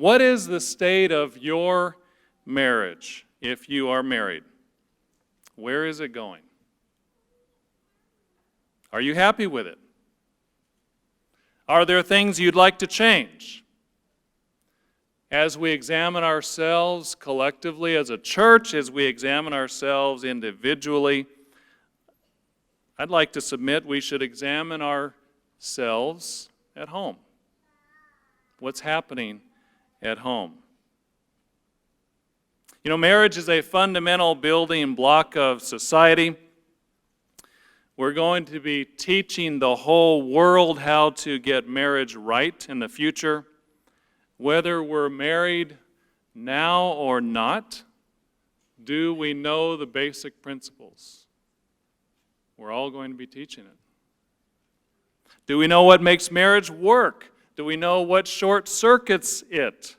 What is the state of your marriage if you are married? Where is it going? Are you happy with it? Are there things you'd like to change? As we examine ourselves collectively as a church, as we examine ourselves individually, I'd like to submit we should examine ourselves at home. What's happening at home? You know, marriage is a fundamental building block of society. We're going to be teaching the whole world how to get marriage right in the future. Whether we're married now or not, do we know the basic principles? We're all going to be teaching it. Do we know what makes marriage work? Do we know what short circuits it?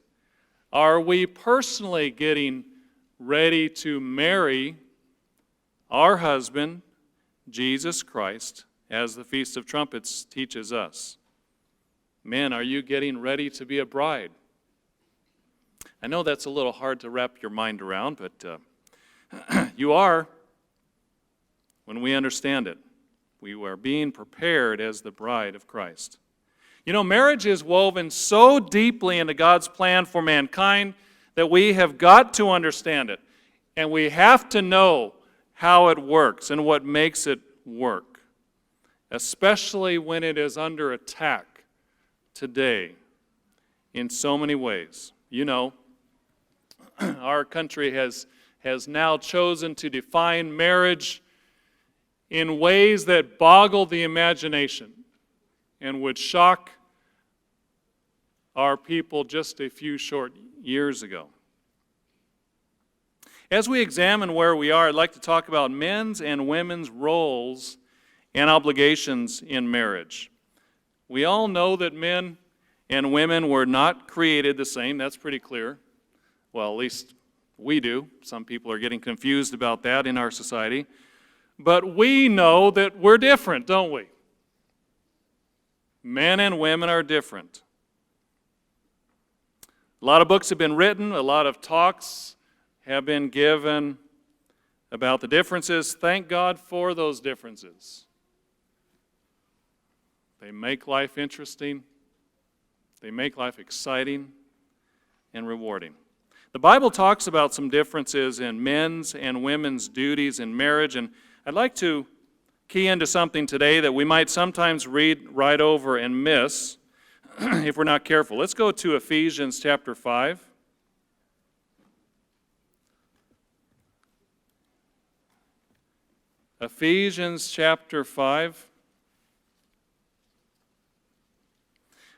Are we personally getting ready to marry our husband, Jesus Christ, as the Feast of Trumpets teaches us? Men, are you getting ready to be a bride? I know that's a little hard to wrap your mind around, but you are when we understand it. We are being prepared as the bride of Christ. You know, marriage is woven so deeply into God's plan for mankind that we have got to understand it. And we have to know how it works and what makes it work, especially when it is under attack today in so many ways. You know, our country has now chosen to define marriage in ways that boggle the imagination and would shock our people just a few short years ago. As we examine where we are, I'd like to talk about men's and women's roles and obligations in marriage. We all know that men and women were not created the same. That's pretty clear. Well, at least we do. Some people are getting confused about that in our society. But we know that we're different, don't we? Men and women are different. A lot of books have been written, a lot of talks have been given about the differences. Thank God for those differences. They make life interesting. They make life exciting and rewarding. The Bible talks about some differences in men's and women's duties in marriage, and I'd like to key into something today that we might sometimes read right over and miss if we're not careful. Let's go to Ephesians chapter 5. Ephesians chapter 5.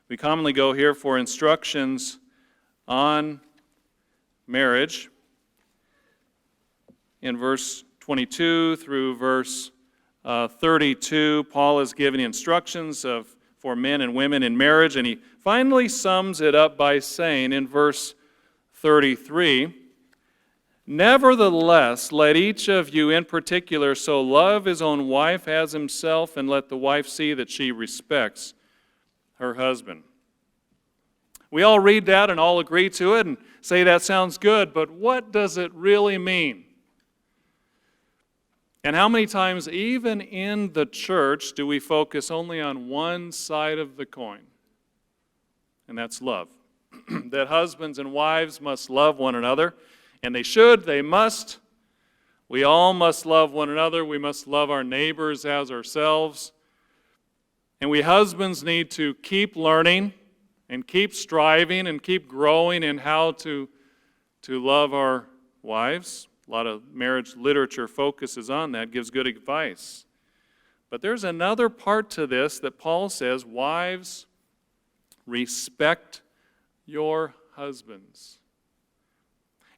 We commonly go here for instructions on marriage. In verse 22 through verse 32, Paul is giving instructions for men and women in marriage, and he finally sums it up by saying in verse 33, "Nevertheless, let each of you in particular so love his own wife as himself, and let the wife see that she respects her husband." We all read that and all agree to it and say that sounds good, but what does it really mean? And how many times, even in the church, do we focus only on one side of the coin? And that's love. That husbands and wives must love one another, and they should, they must. We all must love one another. We must love our neighbors as ourselves. And we husbands need to keep learning and keep striving and keep growing in how to love our wives. A lot of marriage literature focuses on that, gives good advice. But there's another part to this that Paul says, wives, respect your husbands.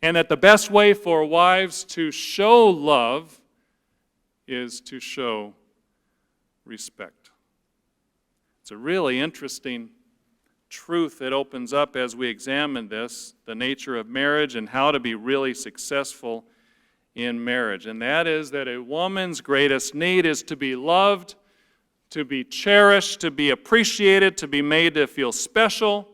And that the best way for wives to show love is to show respect. It's a really interesting truth that opens up as we examine this, the nature of marriage and how to be really successful in marriage. And that is that a woman's greatest need is to be loved, to be cherished, to be appreciated, to be made to feel special.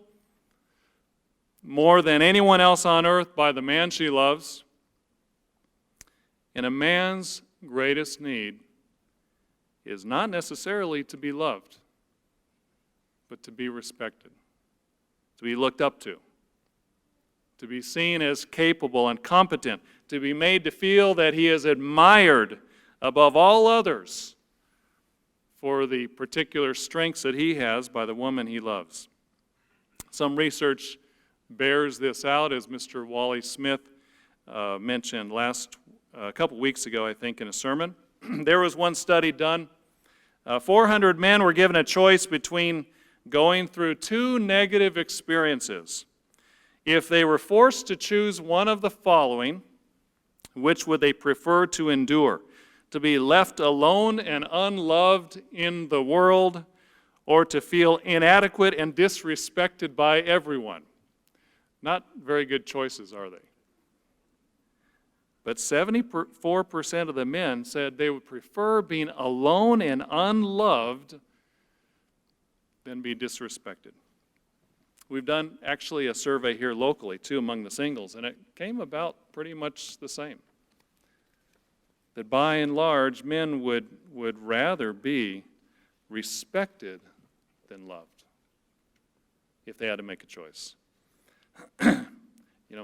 more than anyone else on earth by the man she loves. And a man's greatest need is not necessarily to be loved, but to be respected, to be looked up to be seen as capable and competent, to be made to feel that he is admired above all others for the particular strengths that he has by the woman he loves. Some research bears this out, as Mr. Wally Smith mentioned a couple weeks ago, I think, in a sermon. There was one study done. 400 men were given a choice between going through two negative experiences. If they were forced to choose one of the following, which would they prefer to endure? To be left alone and unloved in the world, or to feel inadequate and disrespected by everyone? Not very good choices, are they? But 74% of the men said they would prefer being alone and unloved than be disrespected. We've done actually a survey here locally, too, among the singles, and it came about pretty much the same. That by and large, men would rather be respected than loved if they had to make a choice.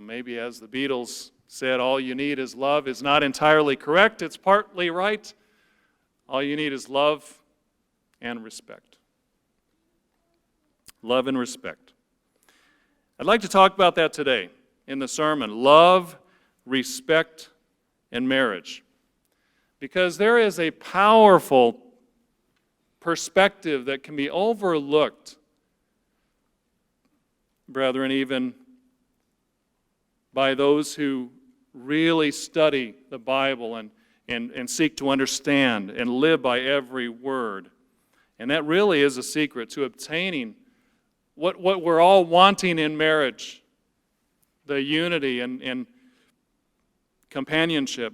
Maybe as the Beatles said, all you need is love is not entirely correct. It's partly right. All you need is love and respect. Love and respect. I'd like to talk about that today in the sermon. Love, respect, and marriage. Because there is a powerful perspective that can be overlooked, brethren, even by those who really study the Bible and seek to understand and live by every word. And that really is a secret to obtaining what we're all wanting in marriage, the unity and companionship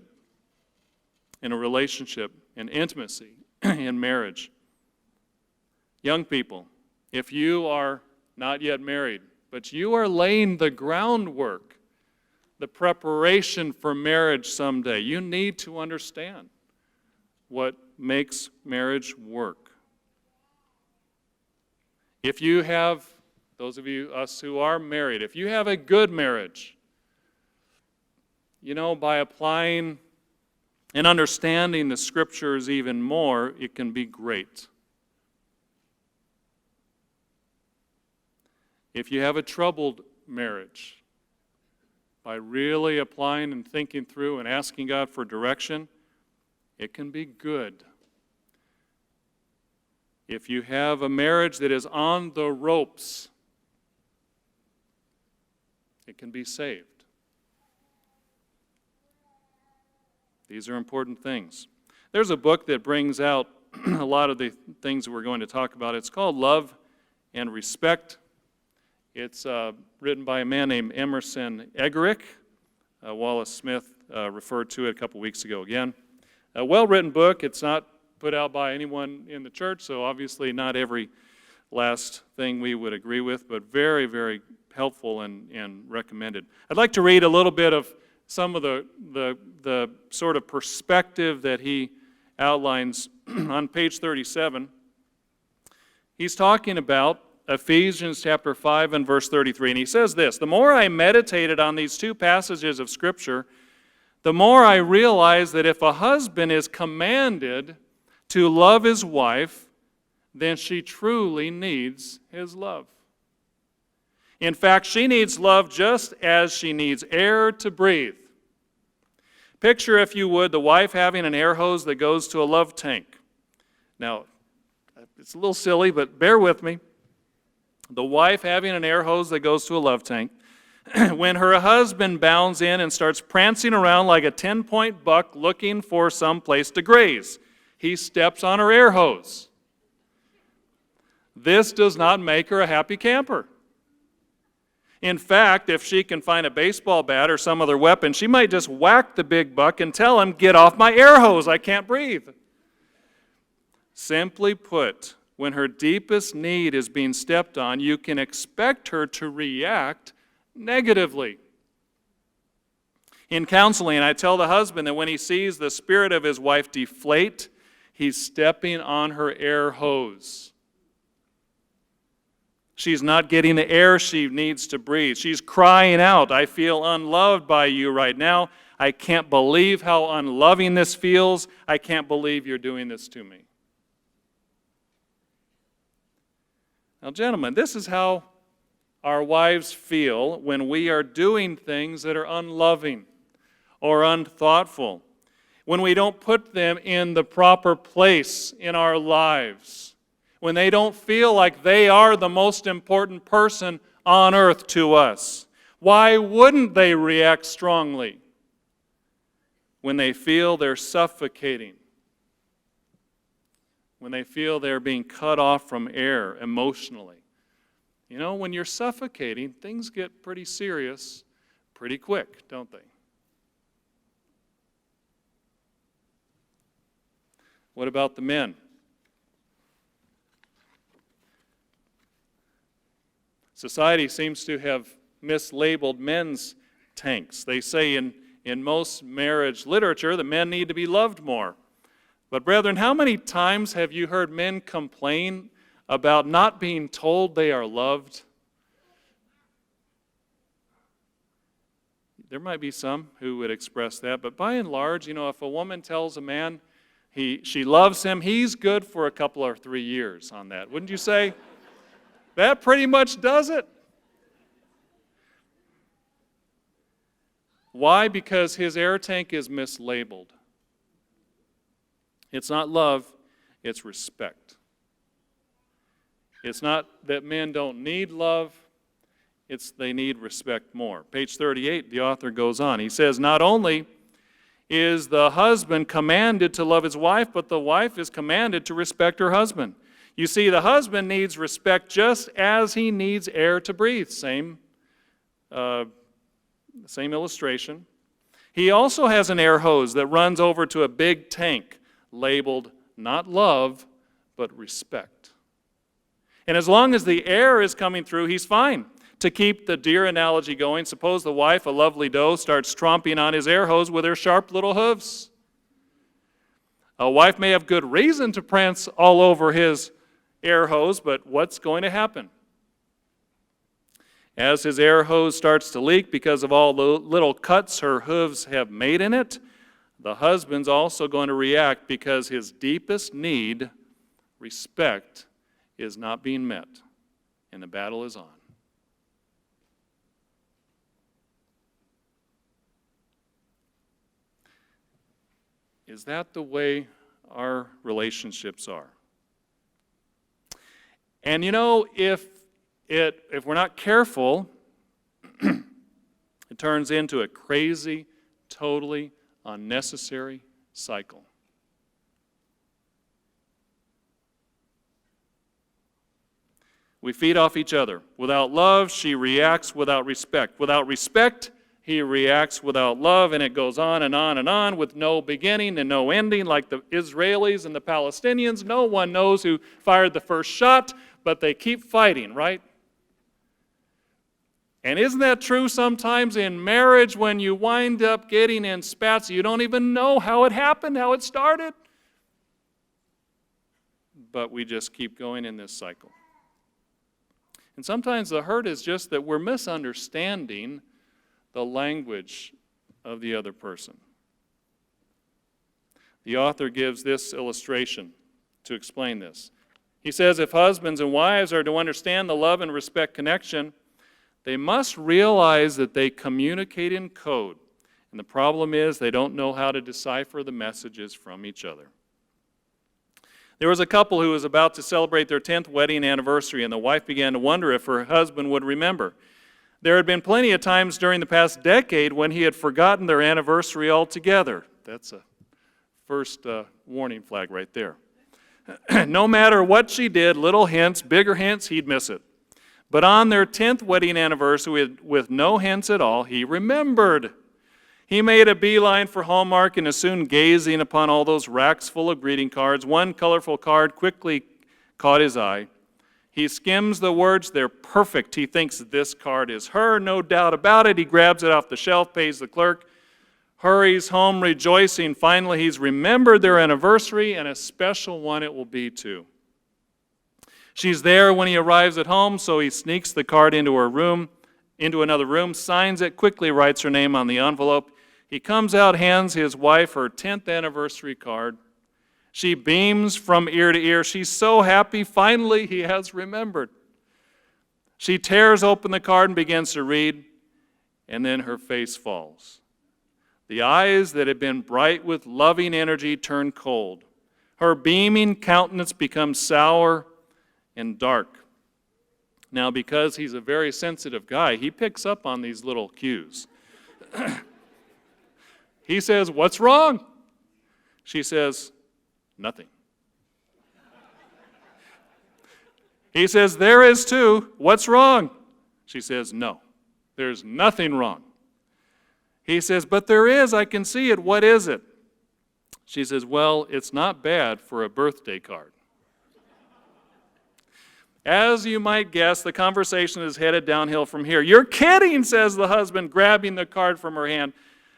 in a relationship and intimacy in marriage. Young people, if you are not yet married, but you are laying the groundwork, the preparation for marriage someday, you need to understand what makes marriage work. If you have, those of us who are married, if you have a good marriage, by applying and understanding the Scriptures even more, it can be great. If you have a troubled marriage, by really applying and thinking through and asking God for direction, it can be good. If you have a marriage that is on the ropes, it can be saved. These are important things. There's a book that brings out a lot of the things that we're going to talk about. It's called Love and Respect. It's written by a man named Emerson Eggerichs. Wallace Smith referred to it a couple weeks ago again. A well-written book. It's not put out by anyone in the church, so obviously not every last thing we would agree with, but very, very helpful and recommended. I'd like to read a little bit of some of the sort of perspective that he outlines on page 37. He's talking about Ephesians chapter 5 and verse 33, and he says this: "The more I meditated on these two passages of Scripture, the more I realized that if a husband is commanded to love his wife, then she truly needs his love. In fact, she needs love just as she needs air to breathe. Picture, if you would, the wife having an air hose that goes to a love tank. Now, it's a little silly, but bear with me. The wife having an air hose that goes to a love tank. When her husband bounds in and starts prancing around like a 10-point buck looking for some place to graze, he steps on her air hose. This does not make her a happy camper. In fact, if she can find a baseball bat or some other weapon, she might just whack the big buck and tell him, "Get off my air hose, I can't breathe." Simply put, when her deepest need is being stepped on, you can expect her to react negatively. In counseling, I tell the husband that when he sees the spirit of his wife deflate, he's stepping on her air hose. She's not getting the air she needs to breathe. She's crying out, I feel unloved by you right now. I can't believe how unloving this feels. I can't believe you're doing this to me. Now, gentlemen, this is how our wives feel when we are doing things that are unloving or unthoughtful, when we don't put them in the proper place in our lives, when they don't feel like they are the most important person on earth to us. Why wouldn't they react strongly when they feel they're suffocating, when they feel they're being cut off from air emotionally? You know, when you're suffocating, things get pretty serious pretty quick, don't they? What about the men? Society seems to have mislabeled men's tanks. They say in most marriage literature that men need to be loved more. But brethren, how many times have you heard men complain about not being told they are loved? There might be some who would express that, but by and large, you know, if a woman tells a man she loves him, he's good for a couple or 3 years on that. Wouldn't you say? That pretty much does it. Why? Because his air tank is mislabeled. It's not love, it's respect. It's not that men don't need love, it's they need respect more. Page 38, the author goes on. He says, not only is the husband commanded to love his wife, but the wife is commanded to respect her husband. You see, the husband needs respect just as he needs air to breathe. Same illustration. He also has an air hose that runs over to a big tank labeled not love, but respect. And as long as the air is coming through, he's fine. To keep the deer analogy going, suppose the wife, a lovely doe, starts tromping on his air hose with her sharp little hooves. A wife may have good reason to prance all over his air hose, but what's going to happen? As his air hose starts to leak because of all the little cuts her hooves have made in it, the husband's also going to react because his deepest need, respect, is not being met, and the battle is on. Is that the way our relationships are? And you know, if we're not careful, it turns into a crazy, totally unnecessary cycle. We feed off each other. Without love, she reacts without respect. Without respect, he reacts without love, and it goes on and on and on with no beginning and no ending, like the Israelis and the Palestinians. No one knows who fired the first shot, but they keep fighting, right? And isn't that true sometimes in marriage when you wind up getting in spats, you don't even know how it happened, how it started? But we just keep going in this cycle. And sometimes the hurt is just that we're misunderstanding the language of the other person. The author gives this illustration to explain this. He says, if husbands and wives are to understand the love and respect connection, they must realize that they communicate in code. And the problem is they don't know how to decipher the messages from each other. There was a couple who was about to celebrate their 10th wedding anniversary, and the wife began to wonder if her husband would remember. There had been plenty of times during the past decade when he had forgotten their anniversary altogether. That's a first warning flag right there. No matter what she did, little hints, bigger hints, he'd miss it. But on their 10th wedding anniversary, with no hints at all, he remembered. He made a beeline for Hallmark and is soon gazing upon all those racks full of greeting cards. One colorful card quickly caught his eye. He skims the words. They're perfect. He thinks this card is her, no doubt about it. He grabs it off the shelf, pays the clerk, hurries home rejoicing. Finally, he's remembered their anniversary, and a special one it will be too. She's there when he arrives at home, so he sneaks the card into another room, signs it, quickly writes her name on the envelope. He comes out, hands his wife her 10th anniversary card. She beams from ear to ear. She's so happy, finally he has remembered. She tears open the card and begins to read, and then her face falls. The eyes that had been bright with loving energy turn cold. Her beaming countenance becomes sour and dark. Now, because he's a very sensitive guy, he picks up on these little cues. He says, "What's wrong?" She says, "Nothing." He says, "There is too. What's wrong?" She says, "No, there's nothing wrong." He says, "But there is. I can see it. What is it?" She says, "Well, it's not bad for a birthday card." As you might guess, the conversation is headed downhill from here. "You're kidding," says the husband, grabbing the card from her hand.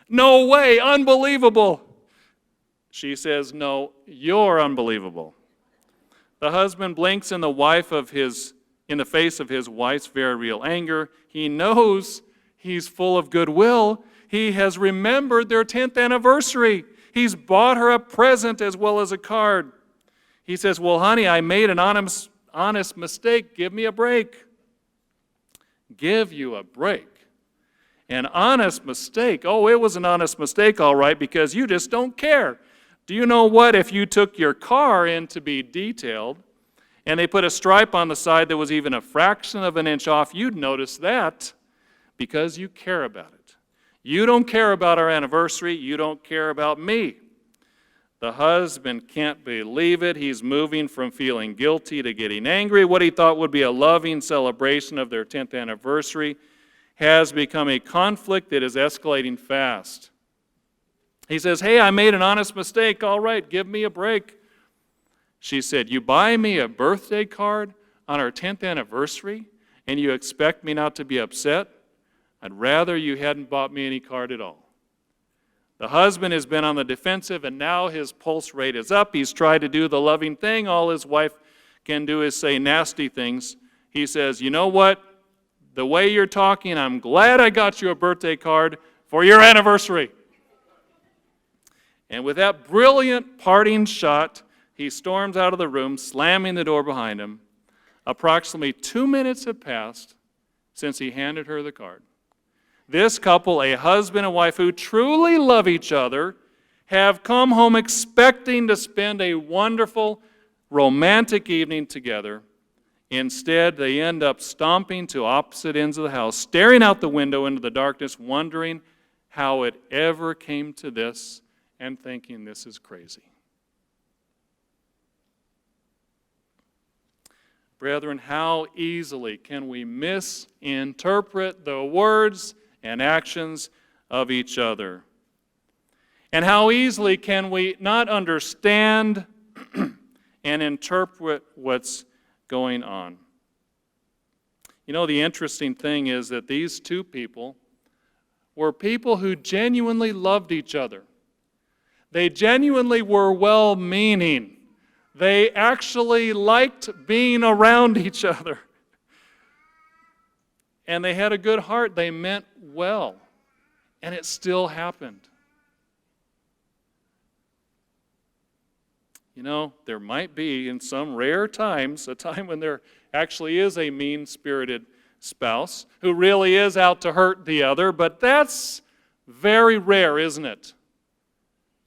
"No way, unbelievable." She says, "No, you're unbelievable." The husband blinks in the face of his wife's very real anger. He knows he's full of goodwill. He has remembered their 10th anniversary. He's bought her a present as well as a card. He says, "Well, honey, I made an honest mistake. Give me a break." Give you a break. An honest mistake. Oh, it was an honest mistake, all right, because you just don't care. Do you know what? If you took your car in to be detailed and they put a stripe on the side that was even a fraction of an inch off, you'd notice that because you care about it. You don't care about our anniversary. You don't care about me. The husband can't believe it. He's moving from feeling guilty to getting angry. What he thought would be a loving celebration of their 10th anniversary has become a conflict that is escalating fast. He says, "Hey, I made an honest mistake. All right, give me a break." She said, "You buy me a birthday card on our 10th anniversary, and you expect me not to be upset? I'd rather you hadn't bought me any card at all." The husband has been on the defensive, and now his pulse rate is up. He's tried to do the loving thing. All his wife can do is say nasty things. He says, "You know what? The way you're talking, I'm glad I got you a birthday card for your anniversary." And with that brilliant parting shot, he storms out of the room, slamming the door behind him. Approximately 2 minutes have passed since he handed her the card. This couple, a husband and wife who truly love each other, have come home expecting to spend a wonderful, romantic evening together. Instead, they end up stomping to opposite ends of the house, staring out the window into the darkness, wondering how it ever came to this, and thinking this is crazy. Brethren, how easily can we misinterpret the words and actions of each other? And how easily can we not understand and interpret what's going on? You know, the interesting thing is that these two people were people who genuinely loved each other. They genuinely were well-meaning. They actually liked being around each other. And they had a good heart. They meant well. And it still happened. You know, there might be, in some rare times, a time when there actually is a mean-spirited spouse who really is out to hurt the other, but that's very rare, isn't it?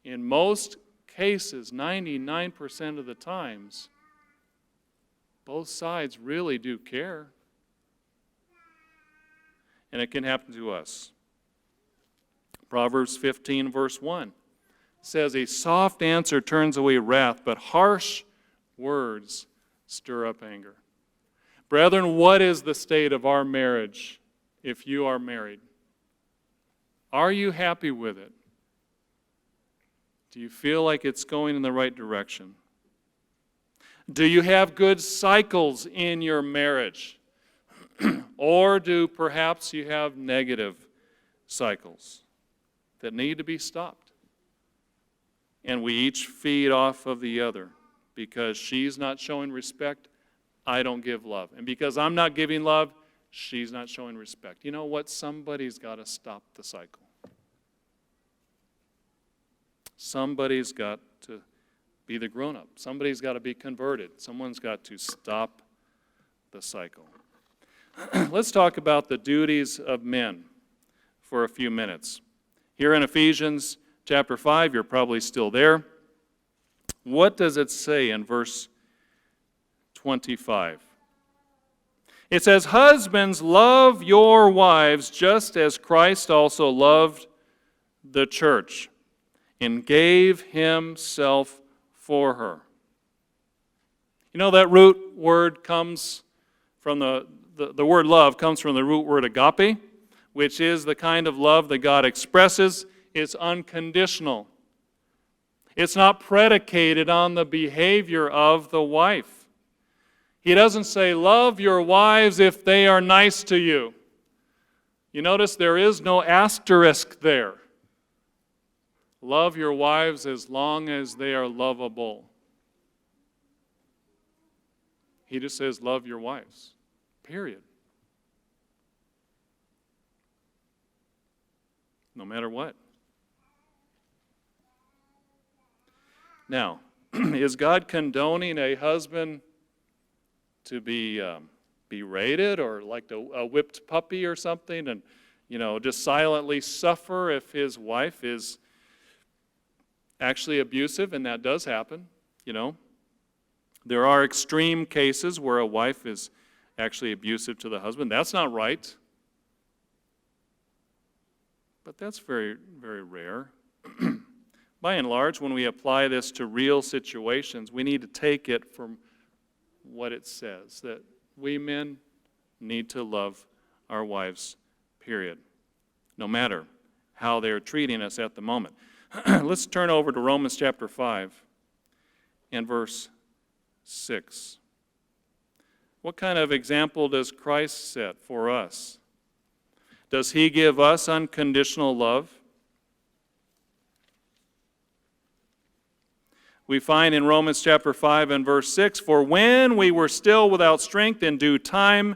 In most cases, 99% of the times, both sides really do care. And it can happen to us. Proverbs 15, verse 1 says, "A soft answer turns away wrath, but harsh words stir up anger." Brethren, what is the state of our marriage if you are married? Are you happy with it? Do you feel like it's going in the right direction? Do you have good cycles in your marriage? Or do perhaps you have negative cycles that need to be stopped? And we each feed off of the other. Because she's not showing respect, I don't give love. And because I'm not giving love, she's not showing respect. You know what? Somebody's got to stop the cycle. Somebody's got to be the grown-up. Somebody's got to be converted. Someone's got to stop the cycle. Let's talk about the duties of men for a few minutes. Here in Ephesians chapter 5, you're probably still there. What does it say in verse 25? It says, "Husbands, love your wives just as Christ also loved the church and gave himself for her." You know, that root word comes from the word love comes from the root word agape, which is the kind of love that God expresses. It's unconditional. It's not predicated on the behavior of the wife. He doesn't say, love your wives if they are nice to you. You notice there is no asterisk there. Love your wives as long as they are lovable. He just says, love your wives. Period. No matter what. Now, is God condoning a husband to be berated or like a whipped puppy or something and, just silently suffer if his wife is actually abusive? And that does happen, There are extreme cases where a wife is actually abusive to the husband. That's not right. But that's very, very rare. By and large, when we apply this to real situations, we need to take it from what it says, that we men need to love our wives, period, no matter how they're treating us at the moment. Let's turn over to Romans chapter 5 and verse 6. What kind of example does Christ set for us? Does he give us unconditional love? We find in Romans chapter 5 and verse 6, "For when we were still without strength in due time,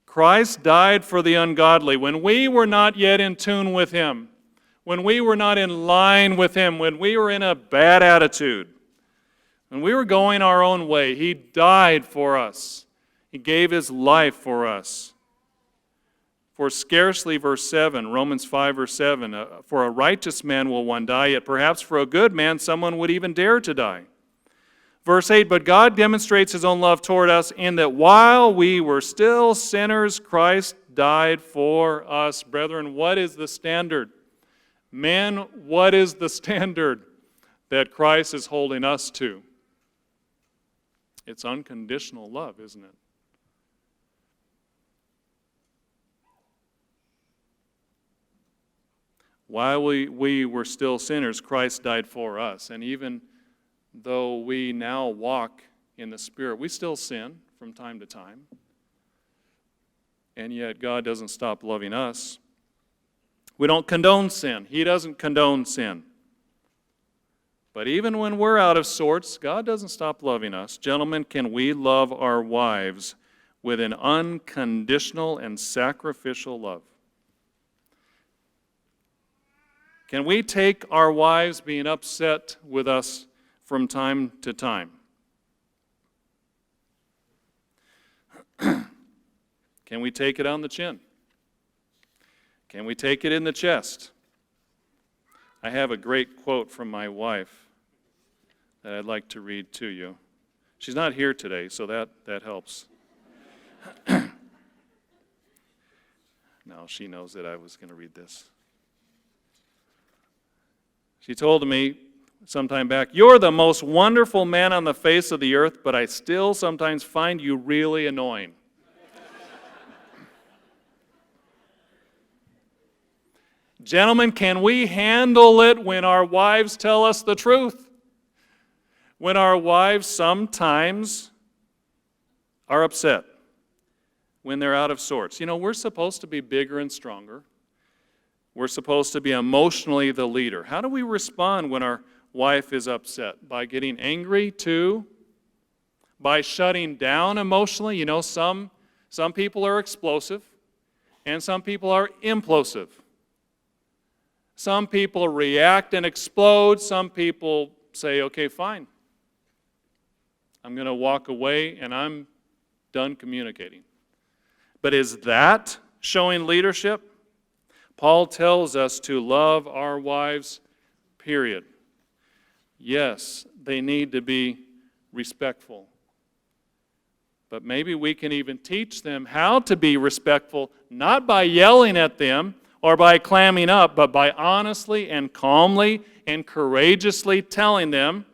Christ died for the ungodly." When we were not yet in tune with him, when we were not in line with him, when we were in a bad attitude, when we were going our own way, he died for us. He gave his life for us. For scarcely, verse 7, Romans 5, verse 7, "For a righteous man will one die, yet perhaps for a good man someone would even dare to die." Verse 8, "But God demonstrates his own love toward us in that while we were still sinners, Christ died for us." Brethren, what is the standard? Men, what is the standard that Christ is holding us to? It's unconditional love, isn't it? While we were still sinners, Christ died for us. And even though we now walk in the Spirit, we still sin from time to time. And yet God doesn't stop loving us. We don't condone sin. He doesn't condone sin. But even when we're out of sorts, God doesn't stop loving us. Gentlemen, can we love our wives with an unconditional and sacrificial love? Can we take our wives being upset with us from time to time? Can we take it on the chin? Can we take it in the chest? I have a great quote from my wife that I'd like to read to you. She's not here today, so that helps. No, she knows that I was going to read this. She told me sometime back, "You're the most wonderful man on the face of the earth, but I still sometimes find you really annoying." Gentlemen, can we handle it when our wives tell us the truth? when our wives sometimes are upset, when they're out of sorts. You know, we're supposed to be bigger and stronger. We're supposed to be emotionally the leader. How do we respond when our wife is upset? By getting angry too? By shutting down emotionally? You know, some people are explosive and some people are implosive. Some people react and explode. Some people say, okay, fine. I'm going to walk away and I'm done communicating. But is that showing leadership? Paul tells us to love our wives, period. Yes, they need to be respectful. But maybe we can even teach them how to be respectful, not by yelling at them or by clamming up, but by honestly and calmly and courageously telling them,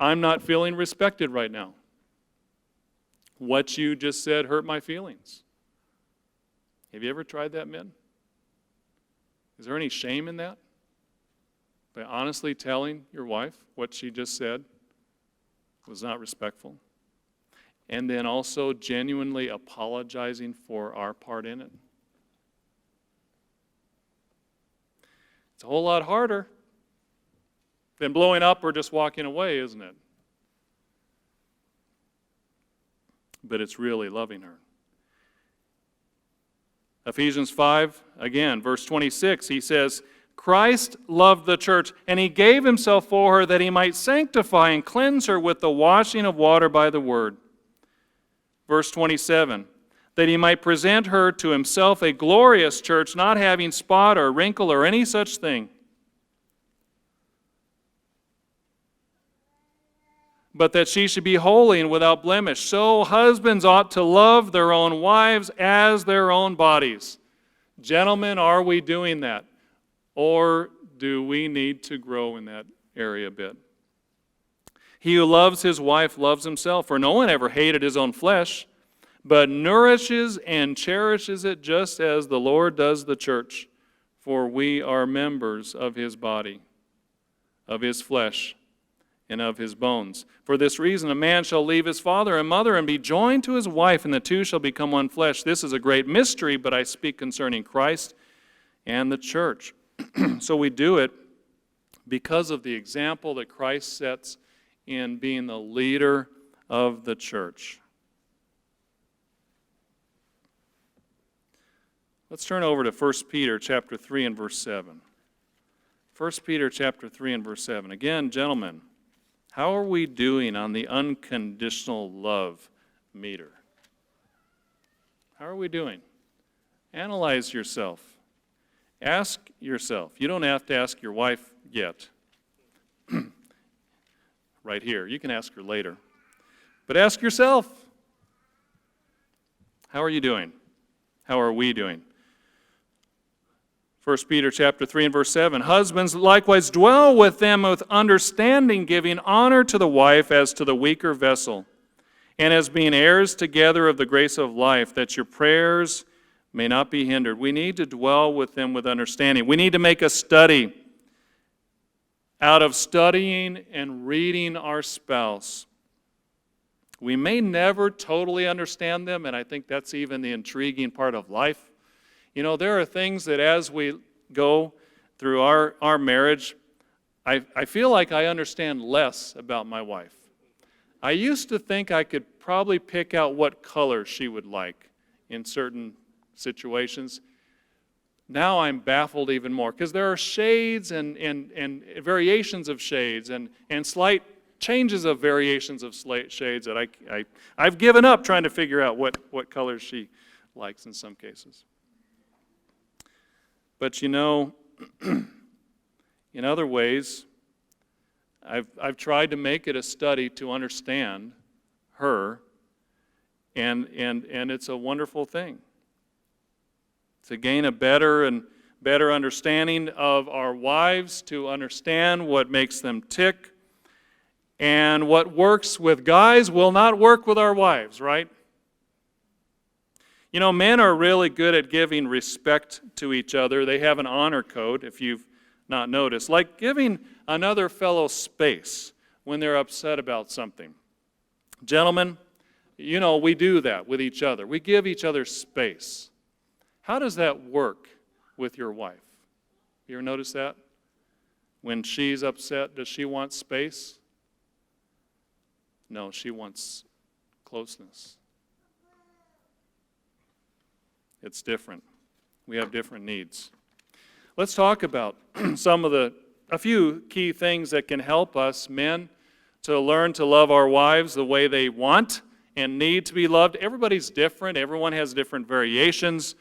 I'm not feeling respected right now. What you just said hurt my feelings. Have you ever tried that, men? Is there any shame in that? By honestly telling your wife what she just said was not respectful. And then also genuinely apologizing for our part in it. It's a whole lot harder than blowing up or just walking away, isn't it? But it's really loving her. Ephesians 5, again, verse 26, he says, Christ loved the church, and he gave himself for her that he might sanctify and cleanse her with the washing of water by the word. Verse 27, that he might present her to himself a glorious church, not having spot or wrinkle or any such thing, but that she should be holy and without blemish. So husbands ought to love their own wives as their own bodies. Gentlemen, are we doing that? Or do we need to grow in that area a bit? He who loves his wife loves himself, for no one ever hated his own flesh, but nourishes and cherishes it just as the Lord does the church, for we are members of his body, of his flesh, and of his bones. For this reason, a man shall leave his father and mother and be joined to his wife, and the two shall become one flesh. This is a great mystery, but I speak concerning Christ and the church. So we do it because of the example that Christ sets in being the leader of the church. Let's turn over to 1 Peter chapter 3 and verse 7. 1 Peter chapter 3 and verse 7. Again, gentlemen, how are we doing on the unconditional love meter? How are we doing? Analyze yourself. Ask yourself. You don't have to ask your wife yet. Right here. You can ask her later. But ask yourself. How are you doing? How are we doing? 1 Peter chapter 3 and verse 7. Husbands, likewise dwell with them with understanding, giving honor to the wife as to the weaker vessel, and as being heirs together of the grace of life, that your prayers may not be hindered. We need to dwell with them with understanding. We need to make a study out of studying and reading our spouse. We may never totally understand them, and I think that's even the intriguing part of life. You know, there are things that as we go through our marriage, I feel like I understand less about my wife. I used to think I could probably pick out what color she would like in certain situations. Now I'm baffled even more because there are shades and variations of shades and slight changes of variations of shades that I've given up trying to figure out what colors she likes in some cases. But you know, in other ways, I've tried to make it a study to understand her, and it's a wonderful thing. To gain a better understanding of our wives, to understand what makes them tick, and what works with guys will not work with our wives, right? You know, men are really good at giving respect to each other. They have an honor code, if you've not noticed, like giving another fellow space when they're upset about something. Gentlemen, you know, we do that with each other. We give each other space. How does that work with your wife? You ever notice that? When she's upset, does she want space? No, she wants closeness. It's different. We have different needs. Let's talk about a few key things that can help us, men, to learn to love our wives the way they want and need to be loved. Everybody's different. Everyone has different variations.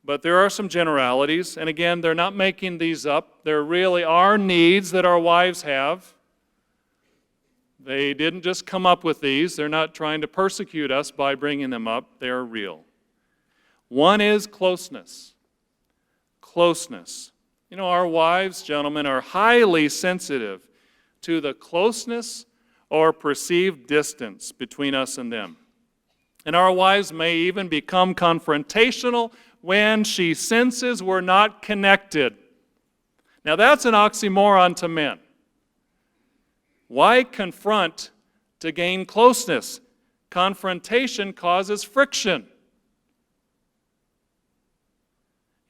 But there are some generalities. And again, they're not making these up. There really are needs that our wives have. They didn't just come up with these. They're not trying to persecute us by bringing them up. They are real. One is closeness. Closeness. You know, our wives, gentlemen, are highly sensitive to the closeness or perceived distance between us and them. And our wives may even become confrontational when she senses we're not connected. Now that's an oxymoron to men. Why confront to gain closeness? Confrontation causes friction.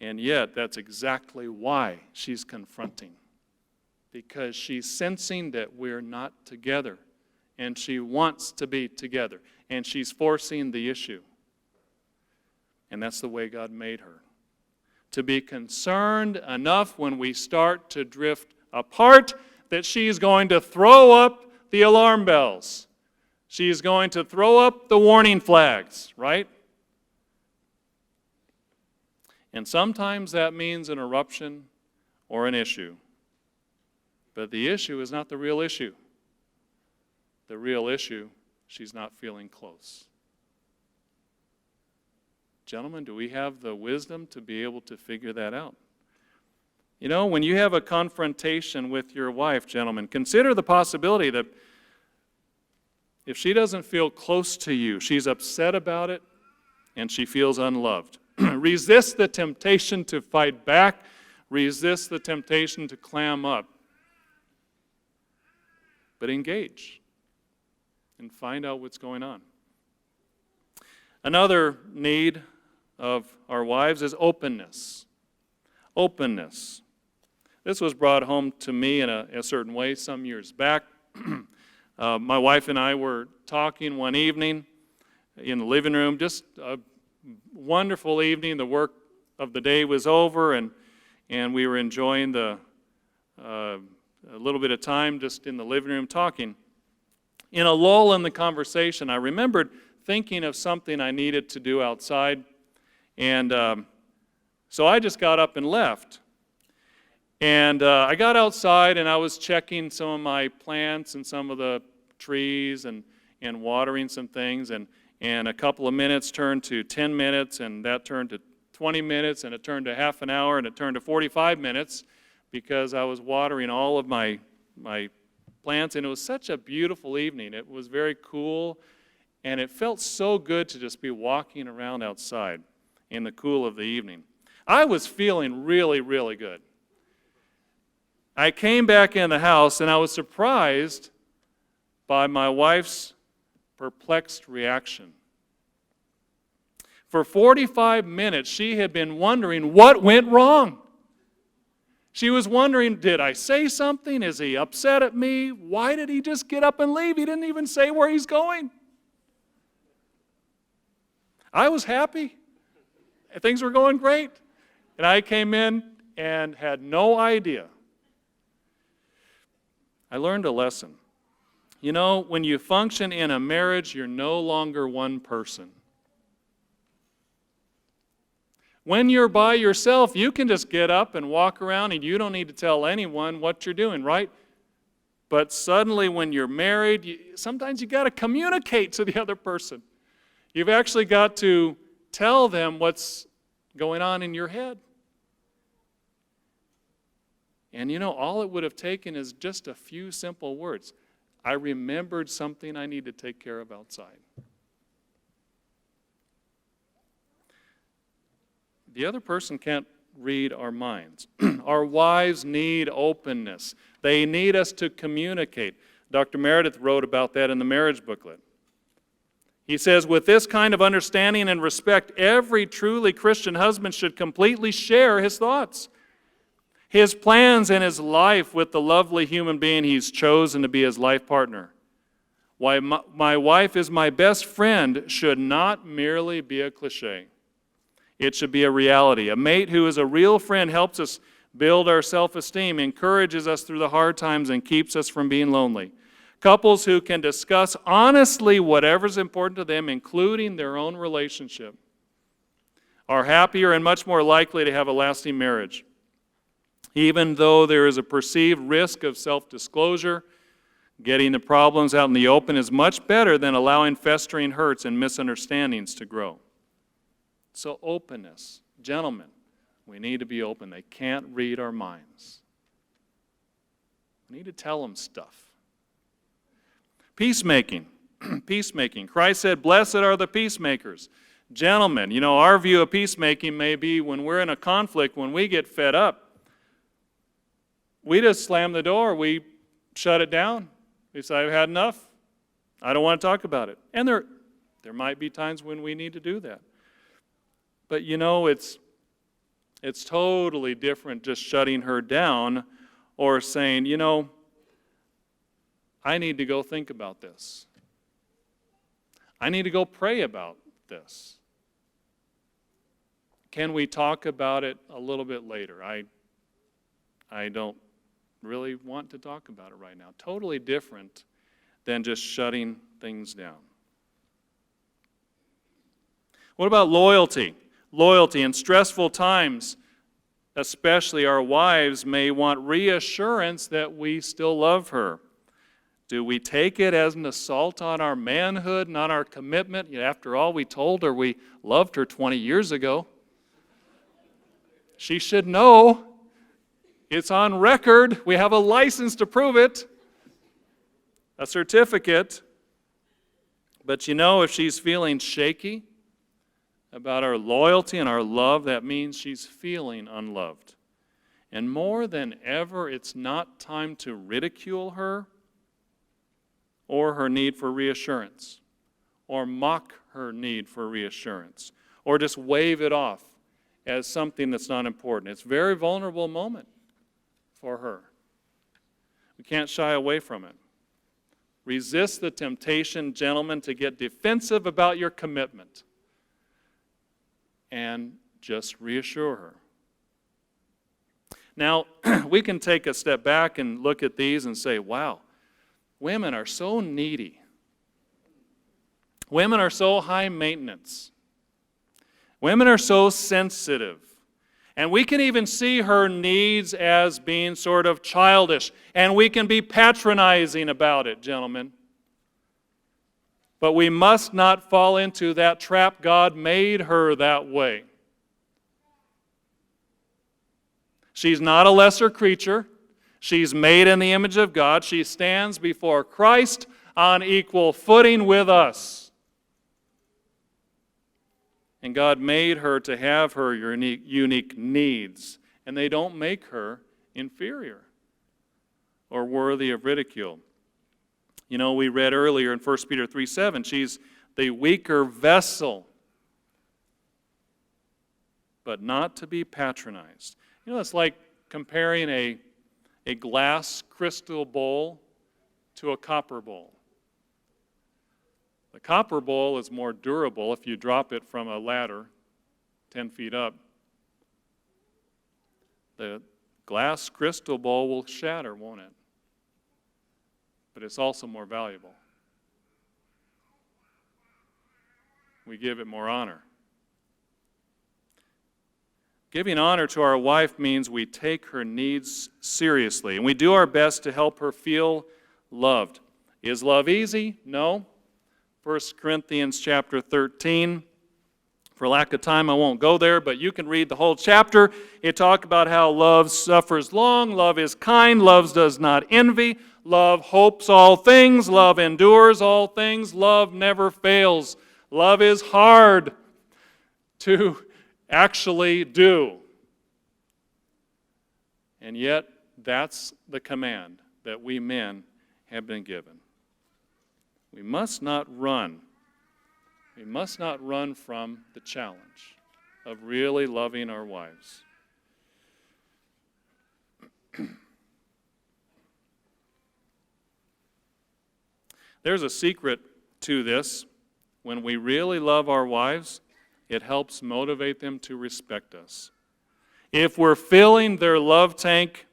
And yet, that's exactly why she's confronting. Because she's sensing that we're not together. And she wants to be together. And she's forcing the issue. And that's the way God made her. To be concerned enough when we start to drift apart that she's going to throw up the alarm bells. She's going to throw up the warning flags, right? And sometimes that means an eruption or an issue. But the issue is not the real issue. The real issue, she's not feeling close. Gentlemen, do we have the wisdom to be able to figure that out? You know, when you have a confrontation with your wife, gentlemen, consider the possibility that if she doesn't feel close to you, she's upset about it, and she feels unloved. Resist the temptation to fight back. Resist the temptation to clam up. But engage and find out what's going on. Another need of our wives is openness. Openness. This was brought home to me in a certain way some years back. My wife and I were talking one evening in the living room, just a wonderful evening. The work of the day was over, and we were enjoying a little bit of time just in the living room talking. In a lull in the conversation, I remembered thinking of something I needed to do outside, and so I just got up and left. And I got outside, and I was checking some of my plants and some of the trees and watering some things, and a couple of minutes turned to 10 minutes, and that turned to 20 minutes, and it turned to half an hour, and it turned to 45 minutes because I was watering all of my plants, and it was such a beautiful evening. It was very cool, and it felt so good to just be walking around outside in the cool of the evening. I was feeling really, really good. I came back in the house, and I was surprised by my wife's perplexed reaction. For 45 minutes, she had been wondering what went wrong. She was wondering, did I say something? Is he upset at me? Why did he just get up and leave? He didn't even say where he's going. I was happy. Things were going great. And I came in and had no idea. I learned a lesson. You know, when you function in a marriage, you're no longer one person. When you're by yourself, you can just get up and walk around and you don't need to tell anyone what you're doing, right? But suddenly when you're married, sometimes you got to communicate to the other person. You've actually got to tell them what's going on in your head. And you know, all it would have taken is just a few simple words. I remembered something I need to take care of outside. The other person can't read our minds. Our wives need openness. They need us to communicate. Dr. Meredith wrote about that in the marriage booklet. He says, with this kind of understanding and respect, every truly Christian husband should completely share his thoughts, his plans, and his life with the lovely human being he's chosen to be his life partner. Why my wife is my best friend should not merely be a cliche. It should be a reality. A mate who is a real friend helps us build our self-esteem, encourages us through the hard times, and keeps us from being lonely. Couples who can discuss honestly whatever's important to them, including their own relationship, are happier and much more likely to have a lasting marriage. Even though there is a perceived risk of self-disclosure, getting the problems out in the open is much better than allowing festering hurts and misunderstandings to grow. So openness. Gentlemen, we need to be open. They can't read our minds. We need to tell them stuff. Peacemaking. Peacemaking. Christ said, blessed are the peacemakers. Gentlemen, our view of peacemaking may be when we're in a conflict, when we get fed up, we just slam the door. We shut it down. We say, I've had enough. I don't want to talk about it. And there might be times when we need to do that. But it's totally different just shutting her down or saying, I need to go think about this. I need to go pray about this. Can we talk about it a little bit later? I don't really want to talk about it right now. Totally different than just shutting things down. What about loyalty? Loyalty. In stressful times, especially our wives may want reassurance that we still love her. Do we take it as an assault on our manhood and on our commitment? After all, we told her we loved her 20 years ago. She should know. It's on record. We have a license to prove it. A certificate. But if she's feeling shaky about our loyalty and our love, that means she's feeling unloved. And more than ever, it's not time to ridicule her or her need for reassurance, or mock her need for reassurance, or just wave it off as something that's not important. It's a very vulnerable moment for her. We can't shy away from it. Resist the temptation, gentlemen, to get defensive about your commitment, and just reassure her. Now, we can take a step back and look at these and say, wow, women are so needy. Women are so high maintenance. Women are so sensitive. And we can even see her needs as being sort of childish. And we can be patronizing about it, gentlemen. But we must not fall into that trap. God made her that way. She's not a lesser creature. She's made in the image of God. She stands before Christ on equal footing with us. And God made her to have her unique needs. And they don't make her inferior or worthy of ridicule. We read earlier in 1 Peter 3:7, she's the weaker vessel, but not to be patronized. It's like comparing a glass crystal bowl to a copper bowl. The copper bowl is more durable if you drop it from a ladder 10 feet up. The glass crystal bowl will shatter, won't it? But it's also more valuable. We give it more honor. Giving honor to our wife means we take her needs seriously, and we do our best to help her feel loved. Is love easy? No. 1 Corinthians chapter 13. For lack of time, I won't go there, but you can read the whole chapter. It talks about how love suffers long, love is kind, love does not envy, love hopes all things, love endures all things, love never fails. Love is hard to actually do. And yet, that's the command that we men have been given. We must not run. We must not run from the challenge of really loving our wives. There's a secret to this. When we really love our wives, it helps motivate them to respect us. If we're filling their love tank,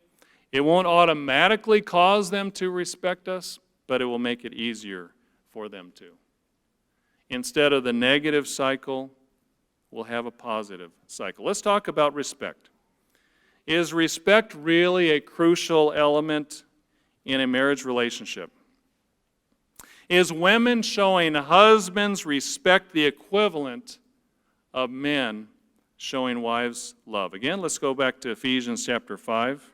it won't automatically cause them to respect us, but it will make it easier for them to. Instead of the negative cycle, we'll have a positive cycle. Let's talk about respect. Is respect really a crucial element in a marriage relationship? Is women showing husbands respect the equivalent of men showing wives love? Again, let's go back to Ephesians chapter 5.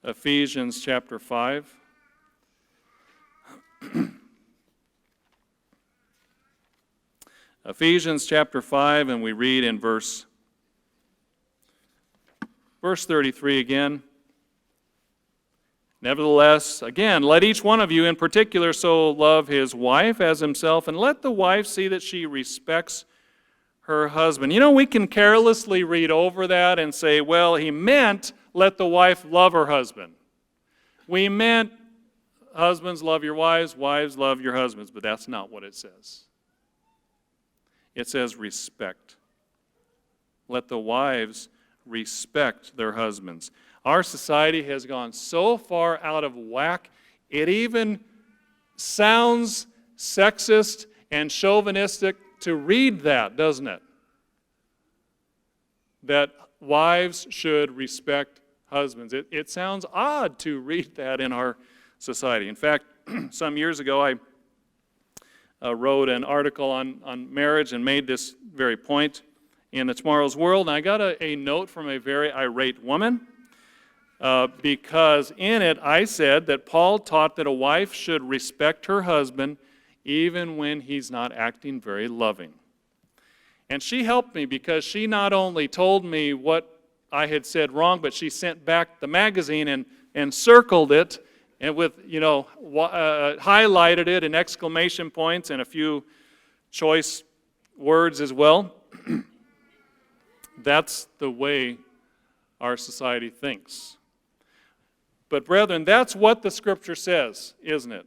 Ephesians chapter 5. Ephesians chapter 5, and we read in verse 33 again. Nevertheless, again, let each one of you in particular so love his wife as himself, and let the wife see that she respects her husband. You know, we can carelessly read over that and say, well, he meant let the wife love her husband. We meant husbands love your wives love your husbands, but that's not what it says. It says respect. Let the wives respect their husbands. Our society has gone so far out of whack, it even sounds sexist and chauvinistic to read that, doesn't it? That wives should respect husbands. It sounds odd to read that in our society. In fact, some years ago I wrote an article on marriage and made this very point in the Tomorrow's World, and I got a note from a very irate woman because in it I said that Paul taught that a wife should respect her husband even when he's not acting very loving. And she helped me because she not only told me what I had said wrong, but she sent back the magazine and circled it and with, highlighted it in exclamation points and a few choice words as well. That's the way our society thinks. But brethren, that's what the Scripture says, isn't it?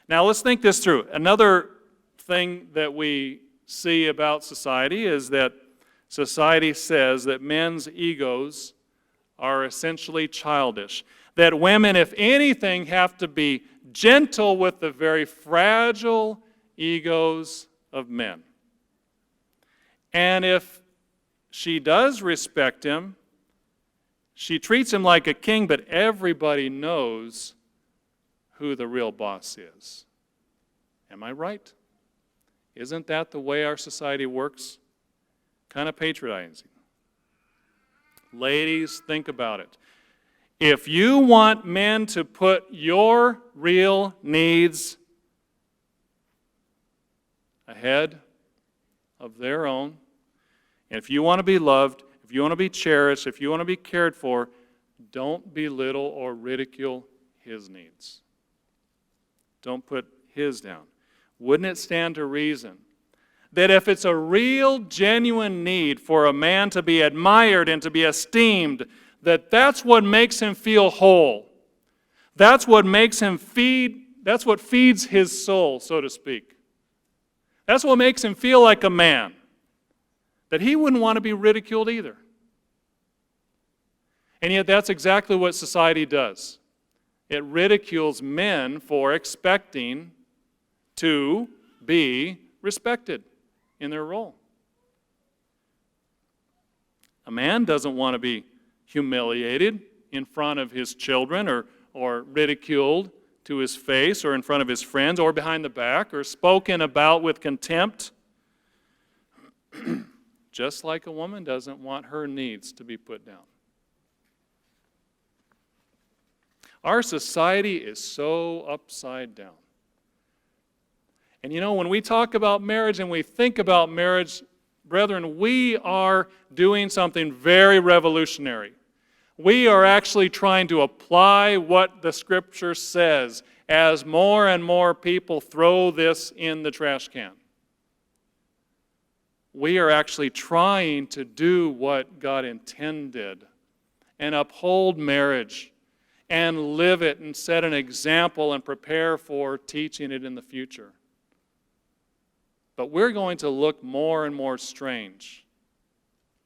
Now let's think this through. Another thing that we see about society is that society says that men's egos are essentially childish. That women, if anything, have to be gentle with the very fragile egos of men. And if she does respect him, she treats him like a king, but everybody knows who the real boss is. Am I right? Isn't that the way our society works? Kind of patronizing. Ladies, think about it. If you want men to put your real needs ahead of their own, and if you want to be loved, if you want to be cherished, if you want to be cared for, don't belittle or ridicule his needs. Don't put his down. Wouldn't it stand to reason that if it's a real, genuine need for a man to be admired and to be esteemed, that's what makes him feel whole. That's what makes him that's what feeds his soul, so to speak. That's what makes him feel like a man. That he wouldn't want to be ridiculed either. And yet that's exactly what society does. It ridicules men for expecting to be respected in their role. A man doesn't want to be humiliated in front of his children or ridiculed to his face or in front of his friends or behind the back or spoken about with contempt. Just like a woman doesn't want her needs to be put down. Our society is so upside down. And when we talk about marriage and we think about marriage, brethren, we are doing something very revolutionary. We are actually trying to apply what the Scripture says as more and more people throw this in the trash can. We are actually trying to do what God intended and uphold marriage and live it and set an example and prepare for teaching it in the future. But we're going to look more and more strange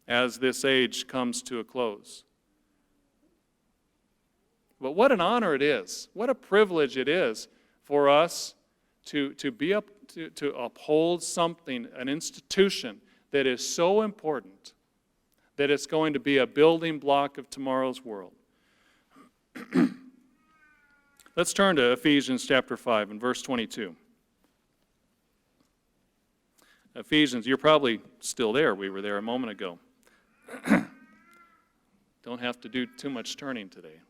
as this age comes to a close. But what an honor it is, what a privilege it is for us to uphold something, an institution that is so important that it's going to be a building block of tomorrow's world. Let's turn to Ephesians chapter 5 and verse 22. Ephesians, you're probably still there. We were there a moment ago. Don't have to do too much turning today.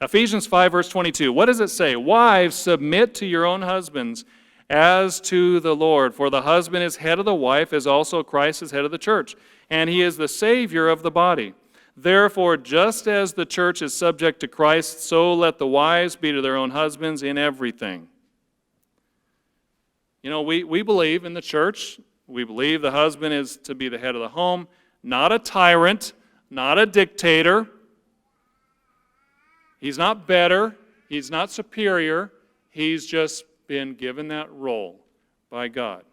Ephesians 5, verse 22. What does it say? Wives, submit to your own husbands as to the Lord. For the husband is head of the wife, as also Christ is head of the church. And he is the Savior of the body. Therefore, just as the church is subject to Christ, so let the wives be to their own husbands in everything. You know, we believe in the church, we believe the husband is to be the head of the home, not a tyrant, not a dictator. He's not better, he's not superior, he's just been given that role by God.